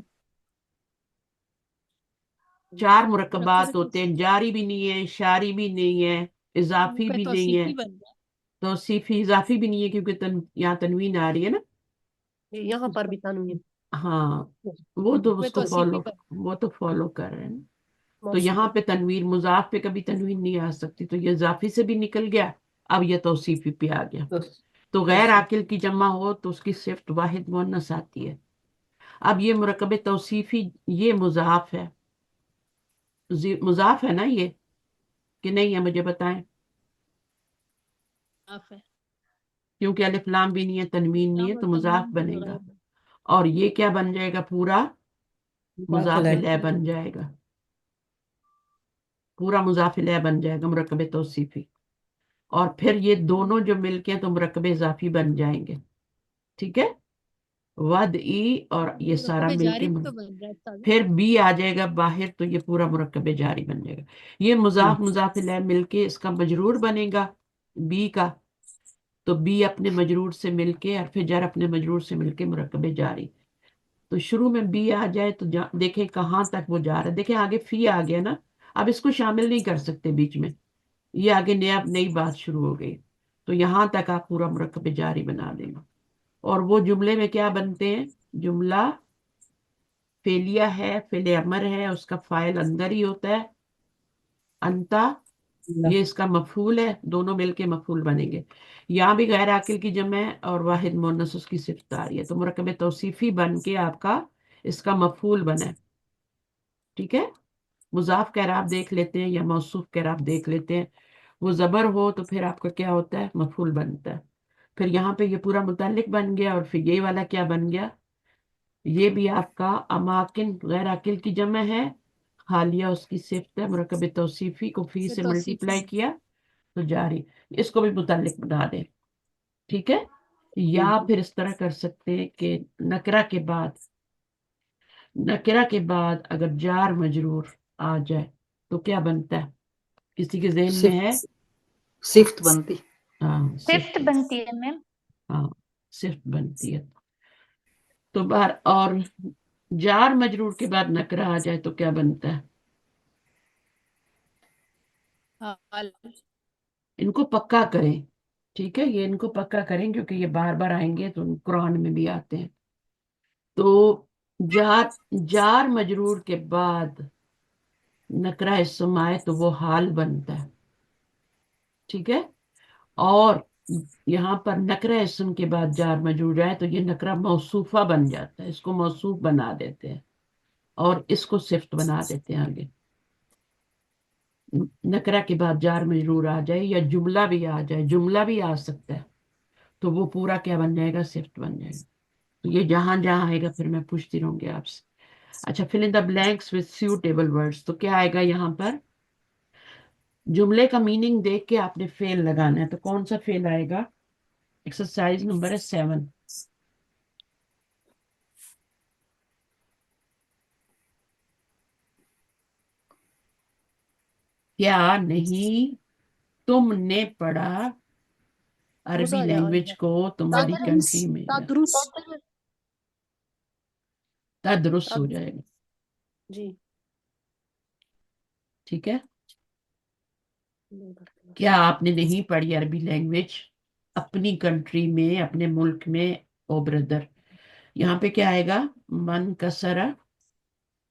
4 مرکبات مرکب ہوتے ہیں، جاری بھی نہیں ہے، شاری بھی نہیں ہے، اضافی بھی نہیں ہے، توصیفی بن گیا. توصیفی اضافی بھی نہیں ہے کیونکہ یہاں تنوین آ رہی ہے نا. یہاں پر بھی تنوین. ہاں وہ تو اس کو توصیفی بن. وہ تو فالو کر رہے ہیں نا. تو موصوف. یہاں پہ تنوین، مضاف پہ کبھی تنوین نہیں آ سکتی، تو یہ اضافی سے بھی نکل گیا، اب یہ توصیفی پہ آ گیا. تو غیر عاقل کی جمع ہو تو اس کی صفت واحد مؤنث آتی ہے. اب یہ مرکب توصیفی یہ مضاف ہے، مضاف ہے نا یہ کہ نہیں ہے؟ مجھے بتائیں. معاف ہے. کیونکہ الف لام بھی نہیں ہے، تنوین نہیں ہے، لام اور تو مضاف تنوین بنے تو گا. غیر. اور یہ کیا بن جائے گا؟ پورا مضاف ہے. الیہ بن جائے گا. पूरा मुजाफ इलैह बन जाएगा मुरक्कब तौसीफी, और फिर ये दोनों जो मिलके तो मुरक्कब इजाफी बन जाएंगे। ठीक है, वद ई और ये सारा मुरक्कब मिलके जारी भी तो बन जाता है। फिर बी आ जाएगा बाहर, तो ये पूरा मुरक्कब जारी बन जाएगा। ये मुजाफ मुजाफ इलैह मिलके इसका मजरूर बनेगा बी का, तो बी अपने मजरूर से मिलके और फिर जर अपने मजरूर से मिलके मुरक्कब जारी। तो शुरू में बी आ जाए तो देखें कहाँ तक वो जा रहा है। देखें आगे फी आ गया ना, अब इसको शामिल नहीं कर सकते बीच में, ये आगे नया नई बात शुरू हो गई। तो यहाँ तक आप पूरा मुरक्कब जारी बना देंगे। और वो जुमले में क्या बनते हैं, जुमला फेलिया है, फेले अमर है, उसका फाइल अंदर ही होता है, अंता ये इसका मफूल है, दोनों मिलके मफूल बनेंगे। यहाँ भी गैर आकिल की जमा है और वाहिद मुअन्नस उसकी सिफ्त आ रही है, तो मुरक्कब तौसीफी बन के आपका इसका मफूल बना है। ठीक है, मुजाफ का इराब देख लेते हैं या मौसूफ का इराब देख लेते हैं। वो जबर हो तो फिर आपका क्या होता है, मफूल बनता है। फिर यहाँ पे ये पूरा मुतल्लिक बन गया, और फिर ये वाला क्या बन गया, ये भी आपका अमाकिन गैर आकिल की जमा है, हालिया उसकी सिफ्त है, मुरक्कब तौसीफी को फी से मल्टीप्लाई तौसीफी किया तो जारी, इसको भी मुतल्लिक बना दे। ठीक है, या फिर इस तरह कर सकते हैं कि नकरा के बाद अगर जार मजरूर आ जाए तो क्या बनता है, किसी के ज़हन में है? सिफ्त बनती। हाँ सिफ्त बनती है मैम। हाँ सिफ्त बनती है। तो बार और जार मजरूर के बाद नकरा आ जाए तो क्या बनता है? हाल। इनको पक्का करें, ठीक है, ये इनको पक्का करें क्योंकि ये बार बार आएंगे, तो कुरान में भी आते हैं। तो जार जार मजरूर के बाद नकरा इसम आए तो वो हाल बनता है। ठीक है, और यहाँ पर नकरा इसम के बाद जार मजरूर आए तो ये नकरा मौसूफा बन जाता है, इसको मौसूफ बना देते हैं और इसको सिफ्त बना देते हैं आगे। नकरा के बाद जार मजरूर आ जाए या जुमला भी आ जाए, जुमला भी आ सकता है, तो वो पूरा क्या बन जाएगा, सिफ्त बन जाएगा। तो ये जहां जहां आएगा फिर मैं पूछती रहूंगी आपसे। अच्छा, fill in the blanks with suitable words, तो क्या आएगा यहाँ पर, जुमले का मीनिंग देख के आपने फेल लगाना है। तो कौन सा फेल आएगा, एक्सरसाइज नंबर है 7। क्या नहीं तुमने पढ़ा अरबी मुजारिया लैंग्वेज को तुम्हारी तदरुस कंट्री में? तदरुस तदरुस हो तद जाएगा। जी ठीक है, क्या आपने नहीं पढ़ी अरबी लैंग्वेज अपनी कंट्री में, अपने मुल्क में? ओ ब्रदर, यहाँ पे क्या आएगा, मन कसरा,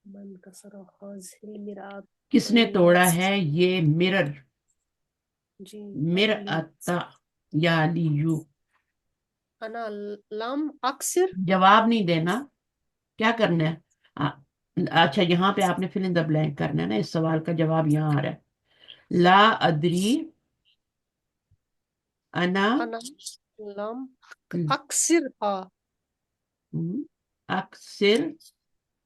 मन कसरा हाज़िल मिरात किसने तोड़ा है ये मिरर, जी मिरअता या लियू? अना लम अक्सर जवाब नहीं देना, क्या करना है? आ, अच्छा, यहाँ पे आपने फिल इन द ब्लैंक करना है ना, इस सवाल का जवाब यहाँ आ रहा है, ला अदरी अना अना लम अक्सर अक्सर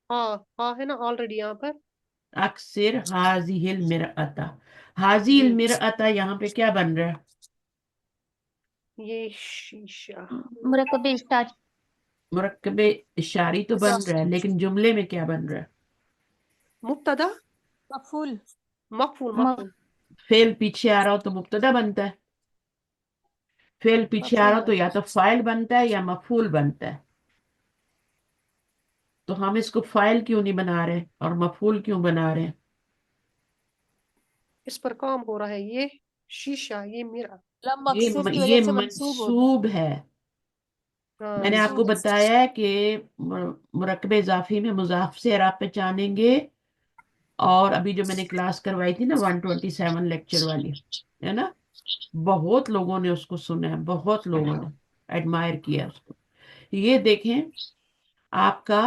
हा है ना ऑलरेडी यहाँ पर अक्सर हाजिहिल मिरअता। हाजिहिल जी मिरअता यहाँ पे क्या बन रहा है, ये शीशा मुरक्कब इस्टार मुरक्कबे इशारी तो बन रहा है, लेकिन जुमले में क्या बन रहा है? मुब्तदा मफूल मफूल मफूल फेल पीछे आ रहा हो तो मुब्तदा बनता है, फेल पीछे आ रहा हो तो या तो फाइल बनता है या मफूल बनता है। तो हम इसको फाइल क्यों नहीं बना रहे और मफूल क्यों बना रहे हैं? इस पर काम हो रहा है। ये शीशा ये मेरा लम ये अक्सर की ये वजह से मंसूब होता मंसूब है। हाँ मैंने आपको मंसूब है। बताया है कि मुरक्कब इजाफी में मुजाफ से आप पहचानेंगे, और अभी जो मैंने क्लास करवाई थी ना 127 लेक्चर वाली, है ना, बहुत लोगों ने उसको सुना है, बहुत लोगों ने एडमायर किया उसको। ये देखें, आपका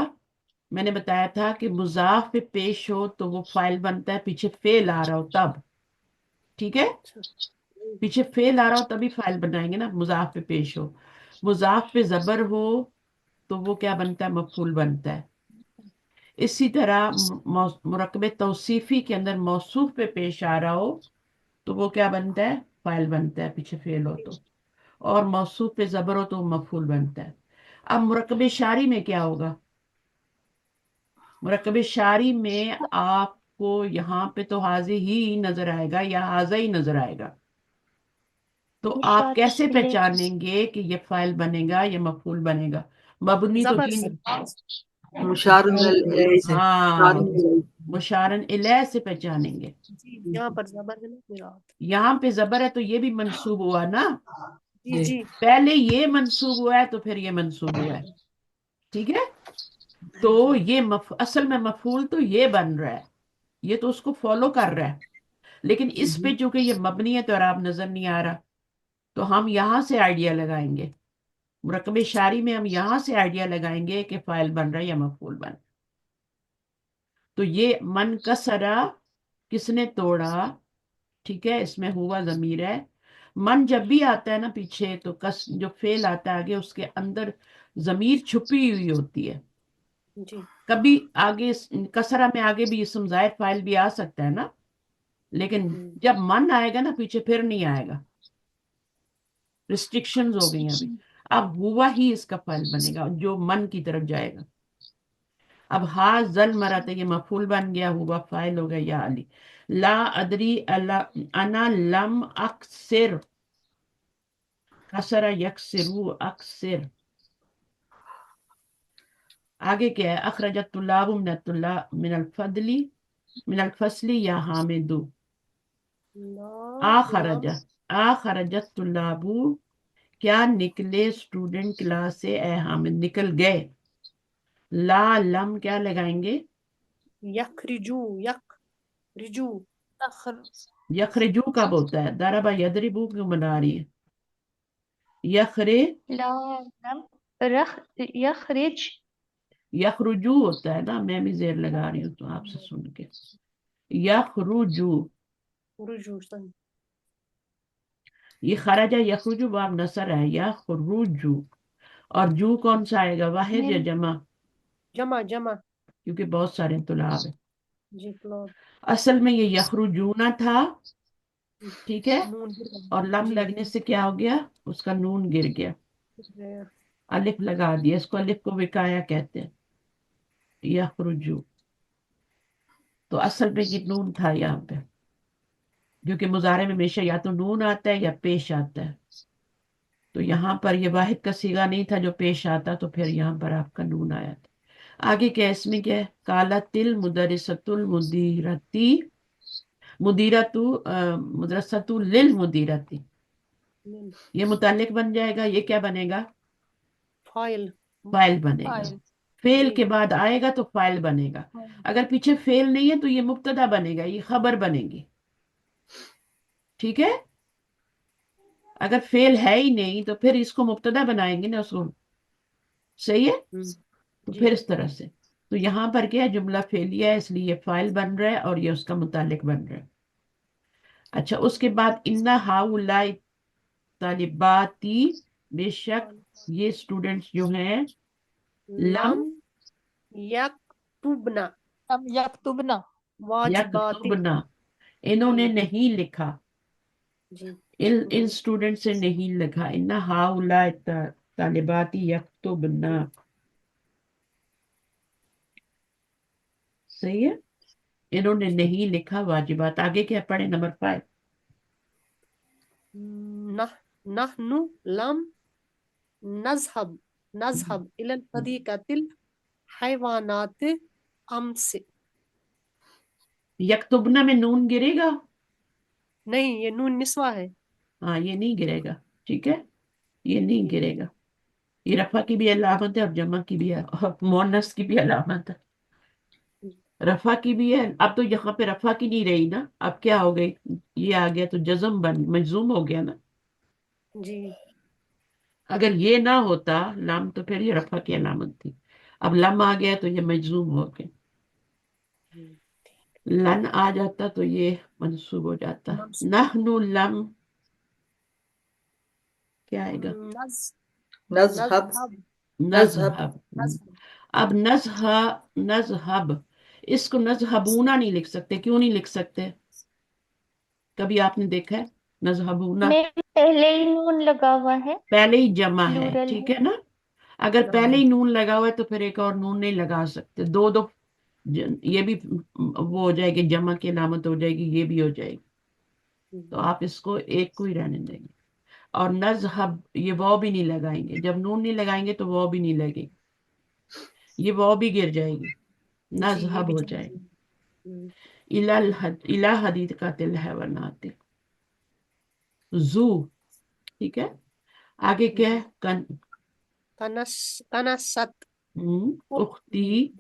मैंने बताया था कि मुजाफ पे पेश हो तो वो फाइल बनता है, पीछे फेल आ रहा हो तब। ठीक है, पीछे फेल आ रहा हो तभी फाइल बनाएंगे ना, मुजाफ पे पेश हो। मुजाफ पे जबर हो तो वो क्या बनता है, मफूल बनता है। इसी तरह मुरक्कब तौसीफी के अंदर मौसूफ पे पेश आ रहा हो तो वो क्या बनता है, फाइल बनता है, पीछे फेल हो तो, और मौसूफ पे जबर हो तो मफूल बनता है। अब मुरक्कब शारी में क्या होगा, मुरक्कब शारी में आपको यहाँ पे तो हाजी ही नजर आएगा या हाजा ही नजर आएगा, तो आप मुशार कैसे इले पहचानेंगे कि ये फाइल बनेगा या मफूल बनेगा? मबनी तो जबर से तीन, मुशारुन इलैहि से हाँ, मुशारुन इलैहि। मुशारन इलैह से पहचानेंगे। जी, यहाँ पर जबर है ना किरात। यहाँ पे जबर है तो ये भी मंसूब हुआ ना, जी जी। जी पहले ये मंसूब हुआ है तो फिर ये मंसूब हुआ है, ठीक है। तो ये असल में मफूल तो ये बन रहा है, ये तो उसको फॉलो कर रहा है, लेकिन इस पे चूंकि ये मबनी है तो आप नजर नहीं आ रहा, तो हम यहां से आइडिया लगाएंगे, मुरक्कब शारी में हम यहां से आइडिया लगाएंगे कि फाइल बन रहा है या मफूल बन रहा है। तो ये मन कसरा किसने तोड़ा, ठीक है, इसमें हुआ जमीर है। मन जब भी आता है ना पीछे तो कस जो फेल आता है आगे उसके अंदर जमीर छुपी हुई होती है। जी कभी आगे कसरा में आगे भी इसम ज़ाहिर फाइल भी आ सकता है ना, लेकिन जब मन आएगा ना पीछे फिर नहीं आएगा, रिस्ट्रिक्शंस हो गई हैं अभी। अब हुआ ही इसका फाइल बनेगा जो मन की तरफ जाएगा। अब हा जल मराते ये मफूल बन गया, हुआ फाइल हो गया या अली। ला अदरी अला अना लम अक्सिर, कसरा यक्सिरू अक्सिर। आगे क्या है, अखरजत तुल्लाबु मिनल फदली मिनल फसली या हामिदू। आखरज आखरजत तुल्लाबु, क्या निकले स्टूडेंट क्लास से, ए हामिद निकल गए। ला लम क्या लगाएंगे, यखरिजू यखरिजू अखर यखरिजू कब होता है, दरबा यदरिबू क्यों बना रही है, यखरे ला लम रख यखरिज यखरुजू होता है ना, मैं भी जेर लगा रही हूँ तो आपसे सुन के, यखरुजू। रुजू सन ये खराजा यखरुजू बाब नसर है, यखरुजू। और जू कौन सा आएगा, वाहिद या मिन जमा, जमा जमा क्योंकि बहुत सारे तुलाब है। जी क्लॉथ असल में ये यखरुजूना था, ठीक है, नून और लम जी लगने से क्या हो गया, उसका नून गिर गया, जी अलिफ लगा दिया, इसको अलिफ को विकाया कहते हैं, यखरुजू। तो असल में ये नून था यहाँ पे, क्योंकि मुजारे में हमेशा या तो नून आता है या पेश आता है, तो यहाँ पर ये वाहिद का सीगा नहीं था जो पेश आता, तो फिर यहाँ पर आपका नून आया था। आगे क्या है, इसमें क्या है, काला तिल मुदरिसतुल मुदीरती, मुदीरतु मुदरसतु लिल मुदीरती, ये मुतालिक बन जाएगा, ये क्या बनेगा, फाइल फाइल बनेगा। फाइल फेल जी के बाद आएगा तो फाइल बनेगा, अगर पीछे फेल नहीं है तो ये मुब्तदा बनेगा, ये खबर बनेगी, ठीक है। अगर फेल है ही नहीं तो फिर इसको मुब्तदा बनाएंगे ना उसको, सही है। तो जी फिर इस तरह से, तो यहाँ पर क्या है, जुमला फेलिया है इसलिए ये फाइल बन रहा है और ये उसका मुतालिक बन रहा है। अच्छा, उसके बाद इन्ना हाउलाई तालिबाती, बेशक ये स्टूडेंट्स जो हैं, लम लम यक्तुबना हम यक्तुबना वाजिबाति यक्तुबना, इन्होंने नहीं लिखा, जी इन स्टूडेंट से नहीं लिखा, इन्ना हाउलाई तालिबाती यक्तुबना, सही है, इन्होंने नहीं लिखा वाजिबात। आगे क्या पढ़े, नंबर 5, नह नहनु लम नज़हब नज़हब इलल हदीक़तिल हैवानात अम्स यक्तुबना में नून गिरेगा, नहीं ये नून निस्वा है हाँ ये नहीं गिरेगा, ठीक है, ये नहीं गिरेगा, ये रफा की भी अलामत है और जमा की भी है और मोनस की भी अलामत है, रफा की भी है। अब तो यहाँ पे रफा की नहीं रही ना, अब क्या हो गई, ये आ गया तो जज्म बन मजूम हो गया ना, जी अगर ये ना होता लाम तो फिर ये रफा की अलामत थी, अब लम आ गया तो ये मजूम हो गया, लन आ जाता तो ये मंसूब हो जाता। मंसूब नहनु लम क्या आएगा, नज़ नज़हब नज़हब नज़हब नज़हब। नज़हब अब नजहब, इसको नजहबूना नहीं लिख सकते, क्यों नहीं लिख सकते? कभी आपने देखा है नजहबूना? मैं पहले ही नून लगा हुआ है, पहले ही जमा है, प्लूरल ठीक है। है ना? अगर पहले ही नून लगा हुआ है तो फिर एक और नून नहीं लगा सकते, दो दो ये भी वो हो जाएगी, जमा की अलामत हो जाएगी, ये भी हो जाएगी। तो आप इसको एक को ही रहने देंगे। और नजहब, ये वो भी नहीं लगाएंगे, जब नून नहीं लगाएंगे तो वो भी नहीं लगेगी, ये वो भी गिर जाएगी, जी ये नजहब भी हो चल जाएगी। हम्म, इला हदीद का तिल है वनातिक, जू, ठीक है। आगे क्या है? कनसत उख्ती,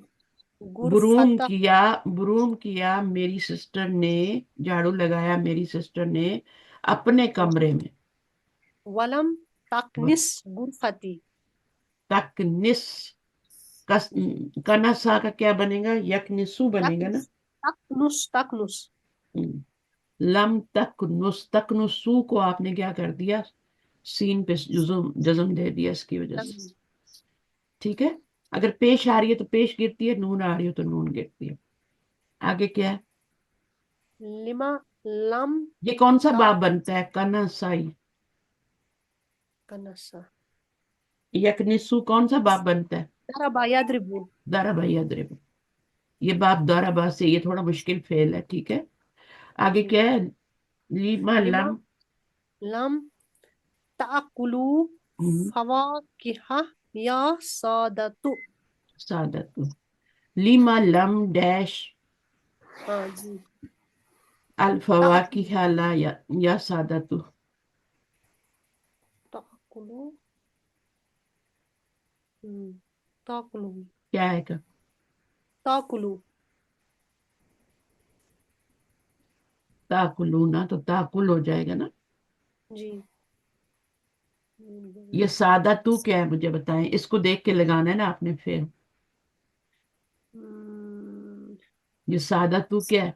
गुरफता बुरूम किया मेरी सिस्टर ने, झाड़ू लगाया मेरी सिस्टर ने अपने कमरे में। वलम तकनिस गुरफती। तकनिस, कनसा का क्या बनेगा? यकनिसु बनेगा ना। तकनुस हम्म, लम तकनुसु को आपने क्या कर दिया? सीन पे जज्म दे दिया इसकी वजह से, ठीक है। अगर पेश आ रही है तो पेश गिरती है, नून आ रही है तो नून गिरती है। आगे क्या है? लिमा लम ये कौन सा ता बाब बनता है? कनसाई। कनसा यकनिसु कौन सा बाब बनता है? दरबा यदरिबु। दरबा यदरिब, ये बाब दरबा से, ये थोड़ा मुश्किल फेल है, ठीक है। आगे क्या है? लीमा लिमा लम, लम ताकुलू फवाकिहा या सादतु। सादत, लीमा लम डैश हाँ जी अल्फवाकिहा ला या सादतु, ताकुलू ताकुलू क्या है का? ताकुलू ताकुलूना तो ताकुल हो जाएगा ना। जी ये सादा तू क्या है मुझे बताएं, इसको देख के लगाना है ना आपने फिर। हम्म, ये सादा तू क्या है?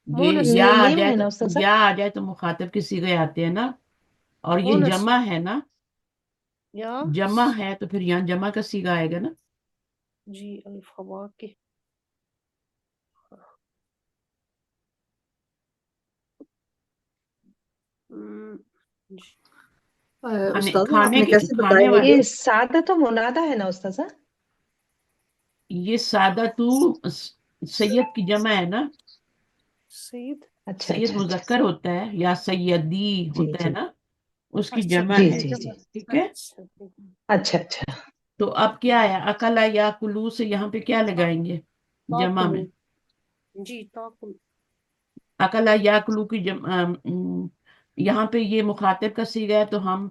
ये मोनस या आ नेम जाए है तो, ना उसका सर? या आ जाए तो मुखातिब की सीगे आते हैं ना, और ये मोनस जमा है ना, या जमा है तो फिर यहाँ जमा का सीगा आएगा ना। जी अल्फवाके जी उस्ताद खाने आपने के कैसे खाने बताया वाले। ये सादा तो मुनादा है ना उस्ताद सर? ये सादा तू सैयद की जमा है ना। सईद। अच्छा सैयद अच्छा अच्छा। मुजक्कर होता है या सैयदी जी होता है जी ना, उसकी अच्छा जमा जी है जी ये, जी। ठीक है। अच्छा अच्छा अच्छा। तो अब क्या है? अकला या कुलू से यहाँ पे क्या लगाएंगे जमा ताकुलू में? जी ताकुल अकला या कुलू की यहाँ पे ये मुखातिब का सीगा है तो हम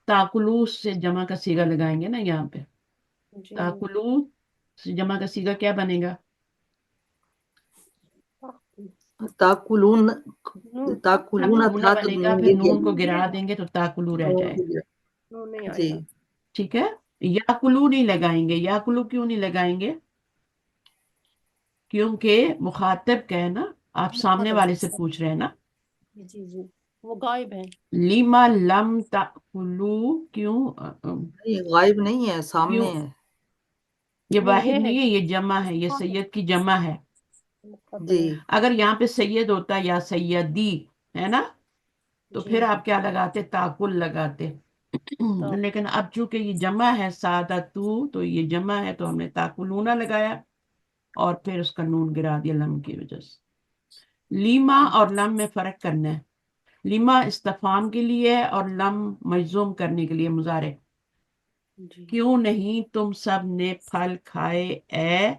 ताकुलू से जमा का सीगा लगाएंगे ना यहाँ पे। जी ताकुलू से जमा का सीगा क्या बनेगा? ताकुल ताकुलून, नून ताकुलूना ताकुलूना था तो बनेगा, नून फिर गिर नून को गिरा देंगे तो ताकुलू रह गया। जाएगा, नून नहीं जी आएगा। ठीक है। याकुलू नहीं लगाएंगे, याकुलू क्यों नहीं लगाएंगे? क्योंकि मुखातिब का है ना, आप सामने मुखातब वाले से पूछ रहे हैं ना। जी जी वो गायब है। लिमा लम ताकुलू, क्यों ये गायब नहीं है, सामने क्यों? है। ये नहीं वाहिद है नहीं है, ये जमा है, ये मुखातब सैयद की जमा है। जी मुखातब है अगर यहाँ पे सैयद होता या सैयदी, है ना, तो जी फिर आप क्या लगाते? ताकुल लगाते। ता लेकिन अब चूंकि ये जमा है सादा तू, तो ये जमा है तो हमने ताकुलूना लगाया और फिर उसका नून गिरा दिया लम की वजह से। लीमा और लम में फर्क करना है। लीमा इस्तफाम के लिए है और लम मजूम करने के लिए, मुजारे। जी क्यों नहीं तुम सब ने फल खाए ए,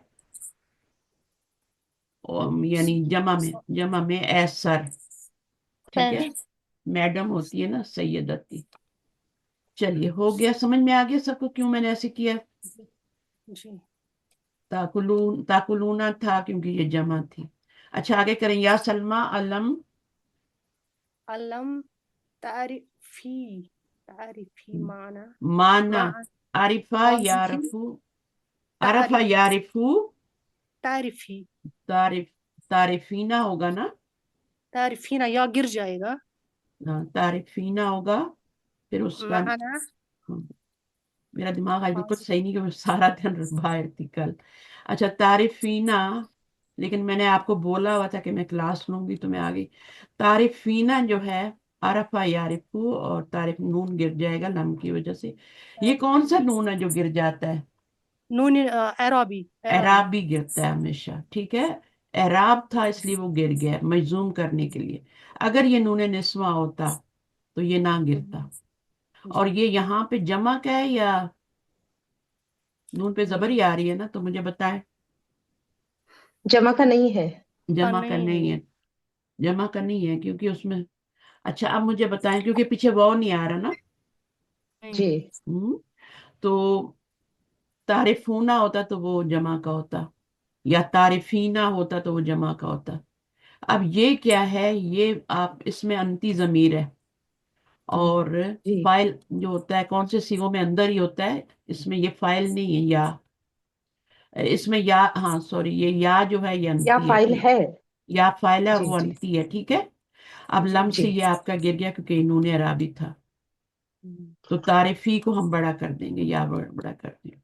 यानी जमा में ए सर, ठीक सर। है। मैडम होती है ना सैयदती। चलिए, हो गया, समझ में आ गया सबको क्यों मैंने ऐसे किया? जी ताकुलूना था क्योंकि ये जमा थी। अच्छा, आगे करें। या सलमा अलम, अलम तारिफी तारिफी माना माना, मा आरिफा तारिफी यारफू, अरफा तारिफ यारिफू, तारिफी तारिफ, तारिफीना होगा ना। तारिफीना या गिर जाएगा। हाँ, तारिफीना होगा, फिर उसका माना मेरा दिमाग आज बिल्कुल सही नहीं, क्योंकि सारा दिन बाहर थी कल। अच्छा, तारिफीना, लेकिन मैंने आपको बोला हुआ था कि मैं क्लास लूंगी तो मैं आ गई। तारिफीना जो है, अरफा यारिफू, और तारिफ नून गिर जाएगा लम की वजह से। ये कौन सा नून है जो गिर जाता है? नून एराबी एराब भी गिरता है हमेशा, ठीक है। एराब था इसलिए वो गिर गया, मजूम करने के लिए। अगर ये नून निस्वा होता तो ये ना गिरता। और ये यहाँ पे जमा का है या नून पे जबर ही आ रही है ना, तो मुझे बताएं। जमा का नहीं है। जमा का नहीं है, जमा का नहीं है क्योंकि उसमें। अच्छा, अब मुझे बताएं, क्योंकि पीछे वाव नहीं आ रहा ना। जी तो तारिफूना होता तो वो जमा का होता, या तारिफीना होता तो वो जमा का होता। अब ये क्या है, ये आप इसमें अंती जमीर है, और जी फाइल जो होता है कौन से सीगों में अंदर ही होता है, इसमें ये फाइल नहीं है। या इसमें या, हाँ सॉरी, ये या जो है ये या अंती है, फाइल ठीक। है। या फाइल है और जी वो जी अंती है, ठीक है। अब लम से जी ये आपका गिर गया क्योंकि इन्होंने अराबी था, तो तारीफी को हम बड़ा कर देंगे, या बड़ा कर देंगे।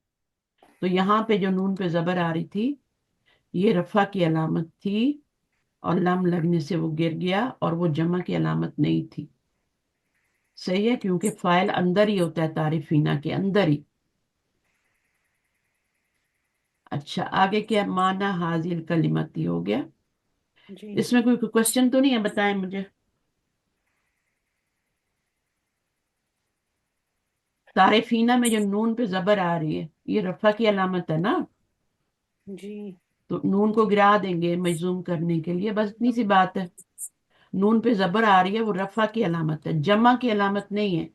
तो यहाँ पे जो नून पे जबर आ रही थी, ये रफा की अलामत थी, और लम लगने से वो गिर गया, और वो जमा की अलामत नहीं थी। सही है, क्योंकि फाइल अंदर ही होता है, तारीफीना के अंदर ही। अच्छा, आगे क्या माना हाजिल कलिमती हो गया। इसमें कोई क्वेश्चन तो नहीं है, बताएं मुझे। तारीफीना में जो नून पे जबर आ रही है, ये रफा की अलामत है ना, जी तो नून को गिरा देंगे मजूम करने के लिए, बस इतनी सी बात है। नून पे जबर आ रही है, वो रफा की अलामत है, जमा की अलामत नहीं है।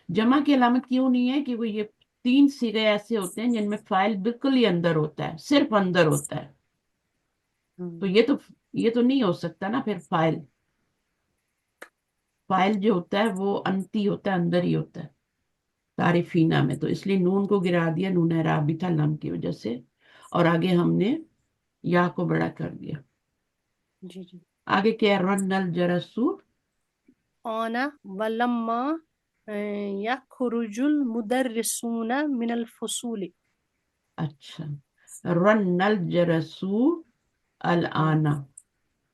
जमा की अलामत क्यों नहीं है? क्योंकि ये तीन सिगे ऐसे होते हैं जिनमें फाइल बिल्कुल ही अंदर होता है, सिर्फ अंदर होता है। तो ये तो नहीं हो सकता ना फिर। फाइल फाइल जो होता है वो अंती होता है, अंदर ही होता है तारिफीना में। तो इसलिए नून को गिरा दिया, नून एराबी था लम की वजह से, और आगे हमने या को बड़ा कर दिया। जी आगे क्या है? रन्नल जरसू। आना वलम्मा यखरुजुल मुदर्रिसूना मिनल फुसूली। अच्छा, रन्नल जरसू अल आना,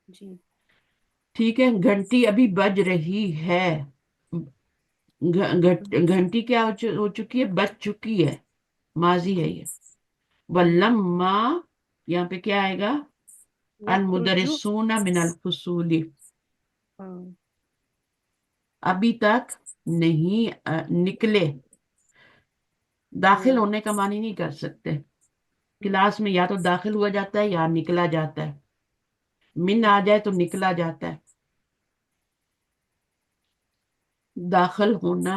जी ठीक है। घंटी अभी बज रही है। घंटी क्या हो चुकी है? बज चुकी है, माजी है ये। वल्लम्मा, यहाँ पे क्या आएगा? अल यखरुजु मुदरिसूना मिनल फुसूली। हाँ, अभी तक नहीं निकले। दाखिल होने का मानी नहीं कर सकते। क्लास में या तो दाखिल हुआ जाता है या निकला जाता है। मिन आ जाए तो निकला जाता है। दाखिल होना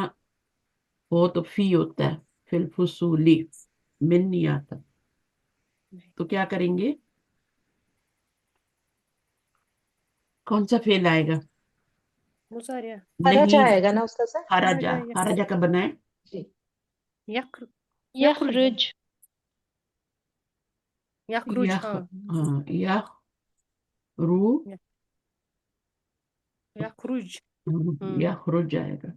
हो तो फी होता है, फिल फुसूली। मिन नहीं आता, तो क्या करेंगे? कौन सा फेल आएगा? मुसारिया हरजा नहीं, आएगा ना उसका सर। हराजा। हराजा का बनाए। जी यखरुज यखरुज। यखरुज यह, हाँ हाँ, यह रू, यखरुज यखरुज आएगा।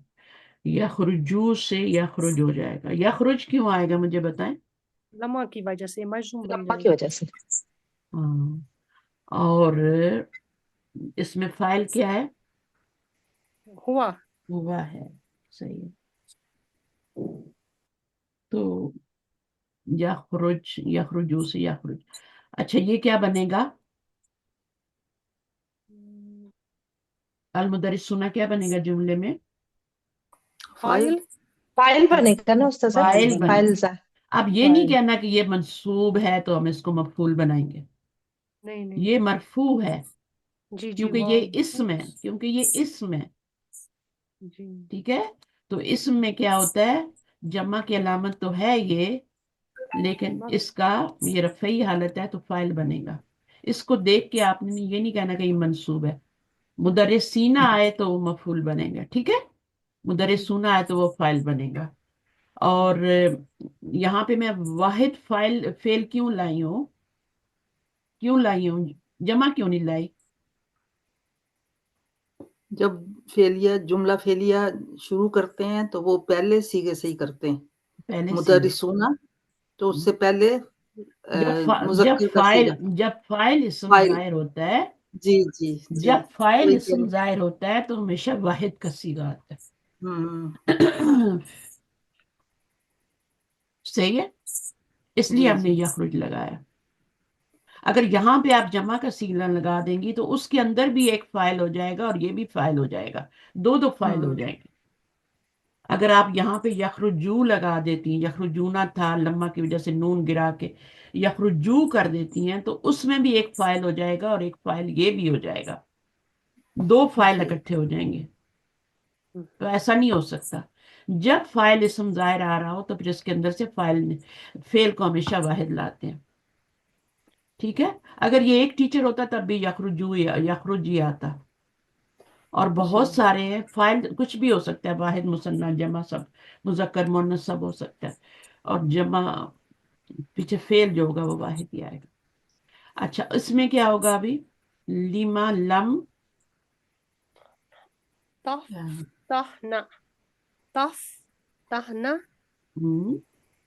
यखरुजू से यखरुज हो जाएगा। यखरुज क्यों आएगा मुझे बताएं। लम्मा की वजह से मजूम बन लम्बा की जाएगा। वजह से। हाँ, और इसमें फाइल क्या है? हुआ हुआ है, सही है। तो यखरुज, यखरुजू से यखरुज। अच्छा, ये क्या बनेगा? अल मुदरिसूना क्या बनेगा जुमले में? फाइल फाइल बनेगा ना उसका सर। फाइल फाइल बनेगा। अब ये नहीं फाइल। कहना कि ये मंसूब है तो हम इसको मफूल बनाएंगे। नहीं ये मरफू है, जी क्योंकि ये वाव इसम है, क्योंकि ये इसम है, जी ठीक है। तो इसम में क्या होता है? जमा की अलामत तो है ये, लेकिन इसका ये रफ़ई हालत है, तो फाइल बनेगा। इसको देख के आपने ये नहीं कहना कि ये मंसूब है। मुदर्रिसीना आए तो वो मफूल बनेगा, ठीक है। मुदर्रिसूना आए तो वो फाइल बनेगा। और यहाँ पे मैं वाहिद फाइल फेल क्यों लाई हूँ? क्यों लाई हूँ? जमा क्यों नहीं लाई? जब फेलिया जुमला फेलिया शुरू करते हैं तो वो पहले सीगे से ही करते हैं। पहले सीगा। मुदर्रिसूना, तो उससे पहले जब मुज़क्कर का फाइल सीगा। जब फाइल इसम फाइल, जाहिर होता है, जी जी जी, जब फाइल वही कह इसम रही। जाहिर होता है तो हमेशा वाहिद का सीगा आता हम्म, है। सही है, इसलिए जी हमने जी यखरुज लगाया। अगर यहाँ पे आप जमा का सीगा लगा देंगी तो उसके अंदर भी एक फाइल हो जाएगा और ये भी फाइल हो जाएगा, दो फाइल हो जाएंगे। अगर आप यहाँ पे यखरुजू लगा देती हैं, यखरुजूना था लम्मा की वजह से नून गिरा के यखरुजू कर देती हैं, तो उसमें भी एक फाइल हो जाएगा और एक फाइल ये भी हो जाएगा, दो फाइल जी। इकट्ठे हो जाएंगे। तो ऐसा नहीं हो सकता। जब फाइल इसम जाहिर आ रहा हो तो फिर इसके अंदर से फाइल फेल को हमेशा वाहिद लाते हैं। ठीक है, अगर ये एक टीचर होता तब भी यखरुजू या यखरुज ही आता। और बहुत सारे हैं, फाइल कुछ भी हो सकता है, वाहिद मुसन्ना जमा सब, मुजक्कर मुअन्नस सब हो सकता है, और जमा पीछे फेल जो होगा वो वाहिद ही आएगा। अच्छा, इसमें क्या होगा अभी? लिमा लम तफ तहना तफ तहना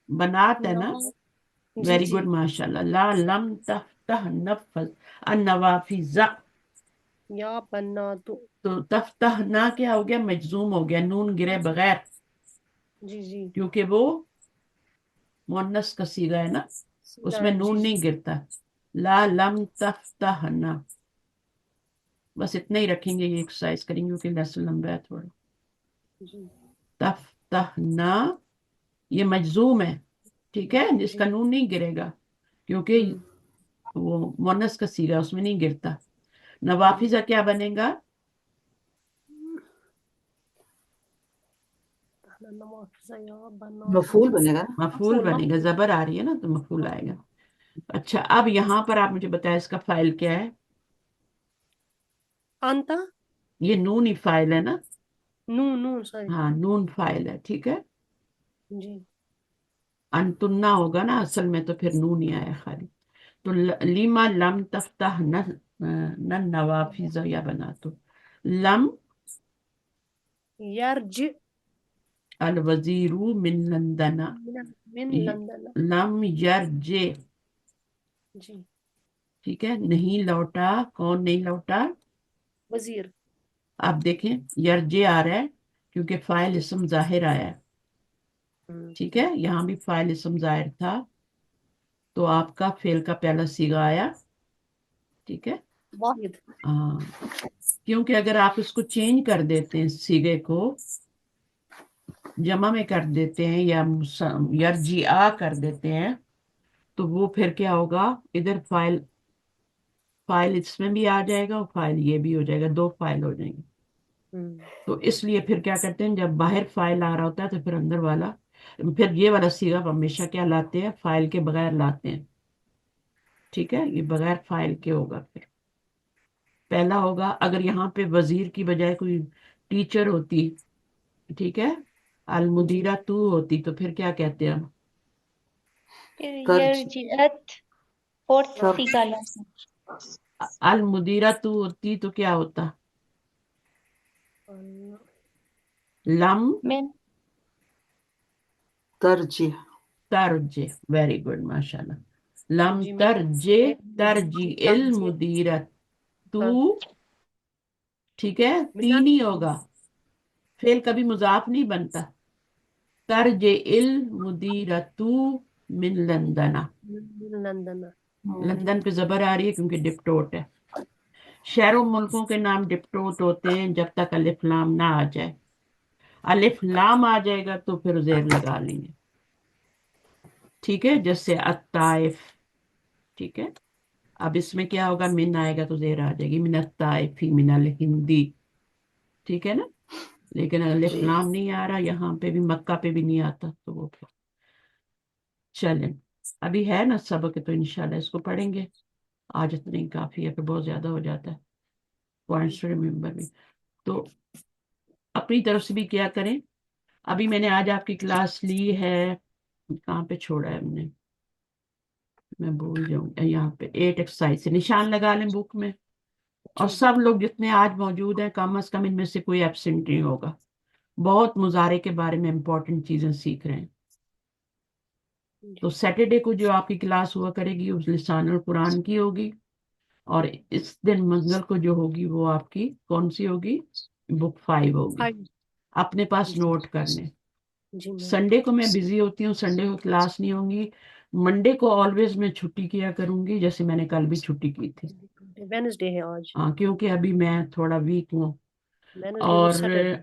बनात है ना, ना। जी वेरी जी गुड माशाल्लाह। ला लम तफ्तह नफज अन्नवाफिजा, या बन्ना तो तफ्तह ना क्या हो गया? मजजूम हो गया, नून गिरे बगैर, जी जी क्योंकि वो मुअन्नस का सीगा है ना, उसमें जी नून जी नहीं गिरता। ला लम तफ्तहना, बस इतना ही रखेंगे, ये एक्सरसाइज करेंगे क्योंकि लेसन लंबा है थोड़ा। जी तफ्तहना ये मजजूम है, ठीक है, जिसका जी नून नहीं गिरेगा क्योंकि वो मुअन्नस का सीगा है, उसमें नहीं गिरता। नवाफिजा क्या बनेगा? तहना नवाफिजा या बन्ना मफूल बनेगा ना। मफूल बनेगा, जबर आ रही है ना तो मफूल आएगा। अच्छा, अब यहाँ पर आप मुझे बताएं इसका फाइल क्या है? अंता ये नून ही फाइल है ना? नून नून सॉरी हाँ, नून फाइल है, ठीक है। जी अनतुन्ना होगा ना असल में, तो फिर नून ही आया खाली। तो लिमा लम तफ्तह न नवाफिजा या बना, तो लम यर्ज अल वजीरू मिन लंदना, मिन लंदन लम यरजे, जी ठीक है, नहीं लौटा। कौन नहीं लौटा? वजीर आप देखें यरजे आ रहा है क्योंकि फाइल इसम जाहिर आया है, ठीक है, यहाँ भी फाइल इसम जाहिर था तो आपका फेल का पहला सीगा आया, ठीक है। वाहिद हाँ, क्योंकि अगर आप इसको चेंज कर देते हैं, सीगे को जमा में कर देते हैं या यरजिया कर देते हैं, तो वो फिर क्या होगा? इधर फाइल फाइल इसमें भी आ जाएगा और फाइल ये भी हो जाएगा, दो फाइल हो जाएंगे। तो इसलिए फिर क्या करते हैं, जब बाहर फाइल आ रहा होता है तो फिर अंदर वाला, फिर ये वाला सीगा हमेशा क्या लाते हैं? फाइल के बगैर लाते हैं, ठीक है, ये बगैर फाइल के होगा। फिर पहला होगा, अगर यहाँ पे वजीर की बजाय कोई टीचर होती, ठीक है, अल मुदीरा तू होती, तो फिर क्या कहते हैं हम? तर्ज, यरजिअत फोर्थ तर्ज, सीगा लाना। अल मुदीरा तू होती तो क्या होता? लम मिन तरजी, तरजे, वेरी गुड माशाल्लाह। लम जी तरजे तरजी इल तरजी मुदीरा तू, हाँ ठीक है, तीन ही होगा, फेल कभी मुजाफ नहीं बनता। तरजे इल मुदीरा तू मिन लंदना, लंदन लंदन पे जबर आ रही है क्योंकि डिप्टोट है। शहरों मुल्कों के नाम डिप्टोट होते हैं जब तक अलिफ लाम ना आ जाए। अलिफ लाम आ जाएगा तो फिर जेर लगा लेंगे, ठीक है, जैसे अत्ताइफ, ठीक है। अब इसमें क्या होगा? मिन आएगा तो जेर आ जाएगी, मिन अत्ताइफी मिनल हिंदी, ठीक है ना। लेकिन अलिफ जी लाम नहीं आ रहा, यहाँ पे भी मक्का पे भी नहीं आता, तो वो फिर चलें। अभी है ना सबक, तो इंशाल्लाह इसको पढ़ेंगे, आज इतना ही काफी है, फिर बहुत ज्यादा हो जाता है पॉइंट्स रिमेम्बर में। तो अपनी तरफ से भी क्या करें। अभी मैंने आज आपकी क्लास ली है, कहाँ पे छोड़ा है हमने, मैं भूल जाऊँ, यहाँ पे 8 एक्सरसाइज से निशान लगा लें बुक में। और सब लोग जितने आज मौजूद हैं, कम से कम इनमें से कोई एब्सेंट नहीं होगा। बहुत मुजारे के बारे में इंपॉर्टेंट चीजें सीख रहे हैं, تو سیٹرڈے کو جو آپ کی کلاس ہوا کرے گی اس لسان القرآن کی ہوگی، اور اس دن منگل کو جو ہوگی وہ آپ کی کون سی ہوگی؟ بک 5 ہوگی. 5. اپنے پاس جی نوٹ کر لیں. جی میم. سنڈے کو میں بزی ہوتی ہوں، سنڈے کو کلاس نہیں ہوں گی. منڈے کو آلویز میں چھٹی کیا کروں گی، جیسے میں نے کل بھی چھٹی کی تھی. وینسڈے ہے آج. ہاں، کیونکہ ابھی میں تھوڑا ویک ہوں. وینسڈے اور اور سیٹرڈے.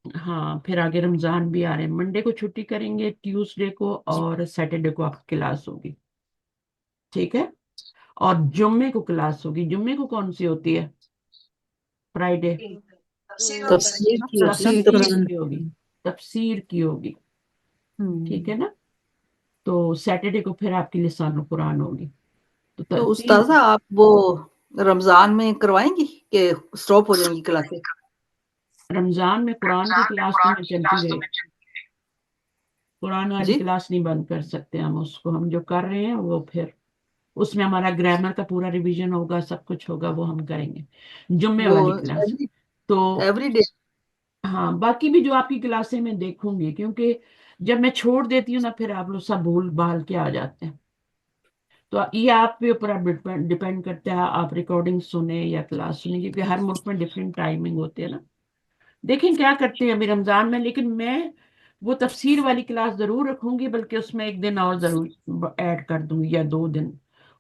ہاں، پھر آگے رمضان بھی آ رہے ہیں. منڈے کو چھٹی کریں گے، ٹیوزڈے کو جی اور سیٹرڈے کو آپ کی کلاس ہوگی. ٹھیک ہے. اور جمعے کو کلاس ہوگی. جمعے کو کون سی ہوتی ہے؟ فرائیڈے. تفسیر کی ہوتی ہے، تفسیر قرآن. کی ہوگی. تفسیر کی ہوگی. ٹھیک ہے نا. تو سیٹرڈے کو پھر آپ کی لسان القرآن ہوگی. تو تو استاذہ آپ وہ رمضان میں کروائیں گی کہ اسٹاپ ہو جائیں گی کلاسیں؟ رمضان میں قرآن کی کلاس تو میں چلتی رہے. قرآن والی جی کلاس نہیں بند کر سکتے ہم اس کو. ہم جو کر رہے ہیں وہ پھر اس میں ہمارا گرامر کا پورا ریویژن ہوگا، سب کچھ ہوگا، وہ ہم کریں گے. جمعے وہ والی کلاس. تو ایوری ڈے. ہاں، باقی بھی جو آپ کی کلاسیں میں دیکھوں گی، کیونکہ جب میں چھوڑ دیتی ہوں نا پھر آپ لوگ سب بھول بھال کے آ جاتے ہیں. تو یہ آپ کے اوپر ڈپینڈ کرتا ہے، آپ ریکارڈنگ سنیں یا کلاس سنیں، کیونکہ ہر ملک میں ڈفرینٹ ٹائمنگ ہوتی ہے نا. دیکھیں کیا کرتے ہیں ابھی رمضان میں. لیکن میں وہ تفسیر والی کلاس ضرور رکھوں گی، بلکہ اس میں ایک دن اور ضرور ایڈ کر دوں گی یا 2 دن.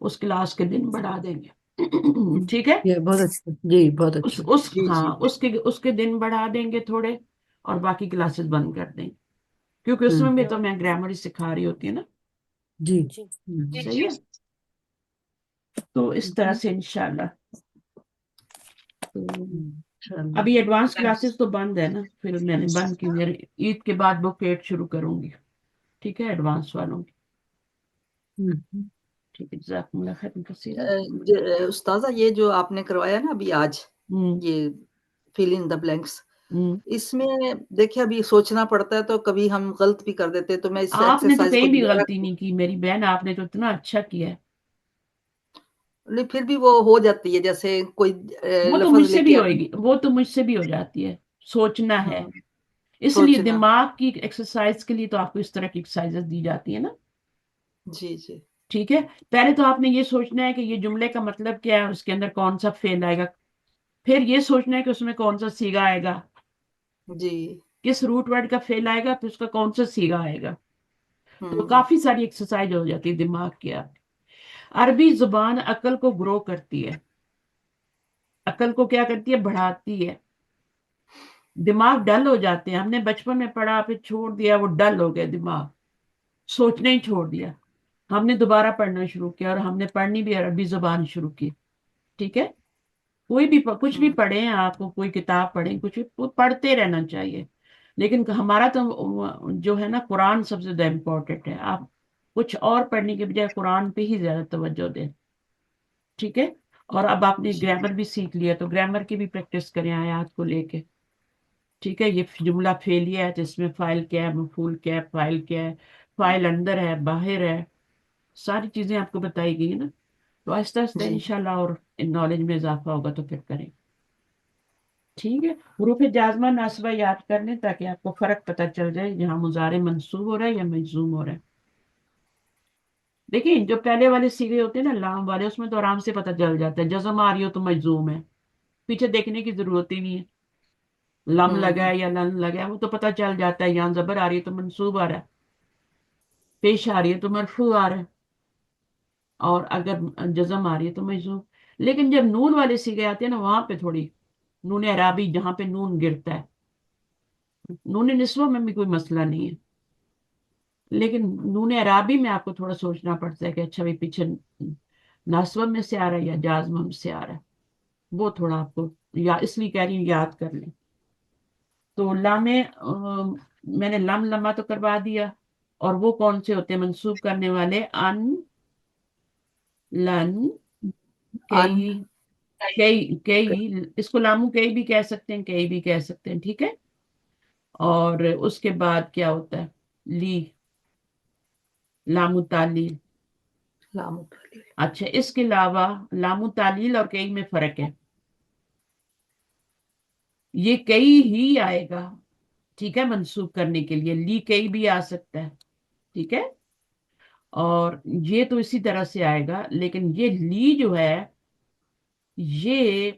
اس کلاس کے دن بڑھا دیں گے. ٹھیک ہے. یہ بہت اچھا جی، بہت اس اچھا. اس جی ہاں جی اس کے دن بڑھا دیں گے تھوڑے، اور باقی کلاسز بند کر دیں گے، کیونکہ اس میں بھی تو میں گرامر ہی سکھا رہی ہوتی ہے نا. جی. جی صحیح ہے. تو اس طرح سے انشاءاللہ. تو انشاءاللہ. ابھی ایڈوانس کلاسز تو بند ہے نا، پھر میں نے بند کی. عید کے بعد بک 8 شروع کروں گی. ٹھیک ہے، ایڈوانس والوں کی. ٹھیک ہے، جزاکم اللہ خیر کثیر. استاذہ یہ جو آپ نے کروایا نا ابھی آج، یہ فل ان دا بلینکس، اس میں دیکھیں ابھی سوچنا پڑتا ہے تو کبھی ہم غلط بھی کر دیتے، تو میں اس آپ نے تو ایکسرسائز کو کہیں بھی دوبارہ، غلطی نہیں کی میری بہن، آپ نے تو اتنا اچھا کیا ہے. نہیں پھر بھی وہ ہو جاتی ہے، جیسے کوئی وہ تو مجھ لفظ سے لے بھی کے ہوئے گی، وہ تو مجھ سے بھی ہو جاتی ہے. سوچنا ہے. ہاں اس لیے سوچنا. دماغ کی ایکسرسائز کے لیے تو آپ کو اس طرح کی ایکسرسائز دی جاتی ہے نا. جی جی ٹھیک ہے. پہلے تو آپ نے یہ سوچنا ہے کہ یہ جملے کا مطلب کیا ہے، اس کے اندر کون سا فعل آئے گا. پھر یہ سوچنا ہے کہ اس میں کون سا صیغہ آئے گا، جی. کس روٹ ورڈ کا فعل آئے گا، پھر اس کا کون سا صیغہ آئے گا. تو ہوں کافی ساری ایکسرسائز ہو جاتی ہے دماغ کی. آپ عربی زبان عقل کو گرو کرتی ہے. عقل کو کیا کرتی ہے؟ بڑھاتی ہے. دماغ ڈل ہو جاتے ہیں. ہم نے بچپن میں پڑھا، پھر چھوڑ دیا، وہ ڈل ہو گیا دماغ، سوچنا ہی چھوڑ دیا. ہم نے دوبارہ پڑھنا شروع کیا، اور ہم نے پڑھنی بھی عربی زبان شروع کی. ٹھیک ہے. کوئی بھی کچھ بھی ہوں پڑھیں، آپ کو کوئی کتاب پڑھیں، کچھ بھی پڑھتے رہنا چاہیے. لیکن ہمارا تو جو ہے نا قرآن سب سے زیادہ امپورٹنٹ ہے. آپ کچھ اور پڑھنے کے بجائے قرآن پہ ہی زیادہ توجہ دیں. ٹھیک ہے. اور اب آپ نے جی گرامر بھی سیکھ لیا تو گرامر کی بھی پریکٹس کریں آیات کو لے کے. ٹھیک ہے. یہ جملہ فعلیہ ہے تو اس میں فاعل کیا ہے، مفعول کیا ہے، فاعل کیا ہے، فاعل اندر ہے باہر ہے، ساری چیزیں آپ کو بتائی گئی نا. تو آہستہ آہستہ جی انشاءاللہ اور نالج میں اضافہ ہوگا تو پھر کریں. ٹھیک ہے. حروف جازمہ ناصبہ یاد کر لیں تاکہ آپ کو فرق پتہ چل جائے جہاں مضارع منصوب ہو رہا ہے یا مجزوم ہو رہا ہے. دیکھیں جو پہلے والے صیغے ہوتے ہیں نا لام والے، اس میں تو آرام سے پتہ چل جاتا ہے. جزم آ رہی ہو تو مجزوم ہے، پیچھے دیکھنے کی ضرورت ہی نہیں ہے. لم لگا ہوں ہے یا لن لگا ہے وہ تو پتہ چل جاتا ہے. یہاں زبر آ رہی ہے تو منصوب آ رہا ہے، پیش آ رہی ہے تو مرفوع آ رہا ہے، اور اگر جزم آ رہی ہے تو مجزوم. لیکن جب نون والے صیغے آتے ہیں نا، وہاں پہ تھوڑی نون اعرابی، جہاں پہ نون گرتا ہے. نون نسوہ میں بھی کوئی مسئلہ نہیں ہے، لیکن نون اعرابی میں آپ کو تھوڑا سوچنا پڑتا ہے کہ اچھا بھی پیچھے ناسب میں سے آ رہا ہے یا جازم سے آ رہا ہے. وہ تھوڑا آپ کو یا اس لیے کہہ رہی ہوں یاد کر لیں. تو لام میں نے لم لما تو کروا دیا. اور وہ کون سے ہوتے ہیں منسوب کرنے والے؟ ان، لن، ان کئی. کئی اس کو لامو کئی بھی کہہ سکتے ہیں، کئی بھی کہہ سکتے ہیں. ٹھیک ہے. اور اس کے بعد کیا ہوتا ہے؟ لی، لام تعلیل. لام اچھا، اس کے علاوہ لام تعلیل اور کئی میں فرق ہے. یہ کئی ہی آئے گا، ٹھیک ہے، منسوب کرنے کے لیے. لی کئی بھی آ سکتا ہے. ٹھیک ہے. اور یہ تو اسی طرح سے آئے گا، لیکن یہ لی جو ہے یہ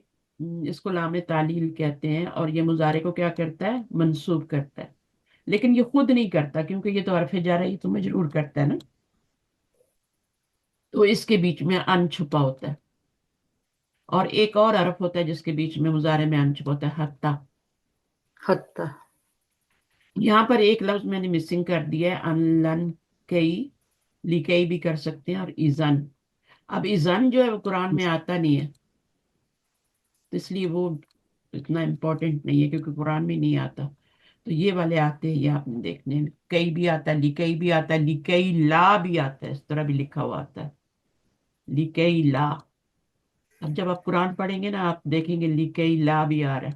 اس کو لام تعلیل کہتے ہیں، اور یہ مضارع کو کیا کرتا ہے؟ منصوب کرتا ہے، لیکن یہ خود نہیں کرتا کیونکہ یہ تو حرف جر ہے، یہ تو مجرور کرتا ہے نا، تو اس کے بیچ میں ان چھپا ہوتا ہے، اور ایک اور حرف ہوتا ہے جس کے بیچ میں مضارع میں ان چھپا ہوتا ہے، حتی۔ حتی یہاں پر ایک لفظ میں نے مسنگ کر دیا ہے، ان لن کئی، لکئی بھی کر سکتے ہیں، اور ایزن۔ اب ایزن جو ہے وہ قرآن میں آتا نہیں ہے، تو اس لیے وہ اتنا امپورٹنٹ نہیں ہے کیونکہ قرآن میں نہیں آتا، تو یہ والے آتے ہیں، یہ آپ نے دیکھنے ہیں، کئی بھی آتا ہے، لکئی بھی آتا ہے، لکئی لا بھی آتا ہے، اس طرح بھی لکھا ہوا آتا ہے، لکئی لا۔ اب جب آپ قرآن پڑھیں گے نا آپ دیکھیں گے لکئی لا بھی آ رہا ہے،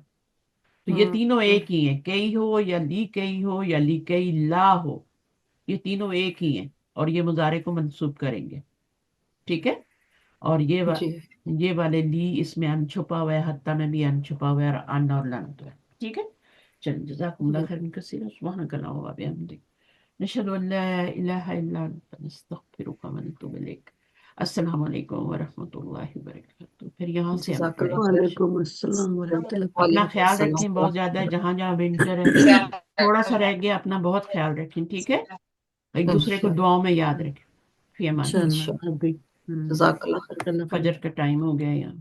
تو یہ تینوں ایک ہی ہیں، کئی ہو یا لی کئی ہو یا لی کئی لا ہو، یہ تینوں ایک ہی ہیں، اور یہ مضارع کو منصوب کریں گے، ٹھیک ہے؟ اور جی یہ والے لی اس میں ان چھپا ہوا ہے، حتیٰ میں بھی ان چھپا ہوا ہے، اور ان اور لن تو ہے، ٹھیک ہے؟ چل جزاکم اللہ خیر کثیر، سبحانک اللہم و بحمدک، نشہد ان لا الہ الا انت، نستغفرک و نتوب الیک۔ السلام علیکم ورحمۃ اللہ وبرکاتہ۔ پھر یہاں سے ہم جزاک پڑھیں اللہ گے۔ خیر۔ وعلیکم السلام ورحمۃ اللہ۔ اپنا وعلیکم خیال السلام رکھیں، بہت ورحمۃ زیادہ ہے، اللہ۔ جہاں جہاں ونٹر ہے تھوڑا سا رہ گیا، اپنا بہت خیال رکھیں، ٹھیک ہے؟ ایک دوسرے کو انشاءاللہ دعاؤں میں یاد رکھیں، فی امان اللہ۔ انشاءاللہ انشاءاللہ ابھی جزاک اللہ خیر۔ اللہ خیر۔ فجر کا ٹائم ہو گیا یہاں۔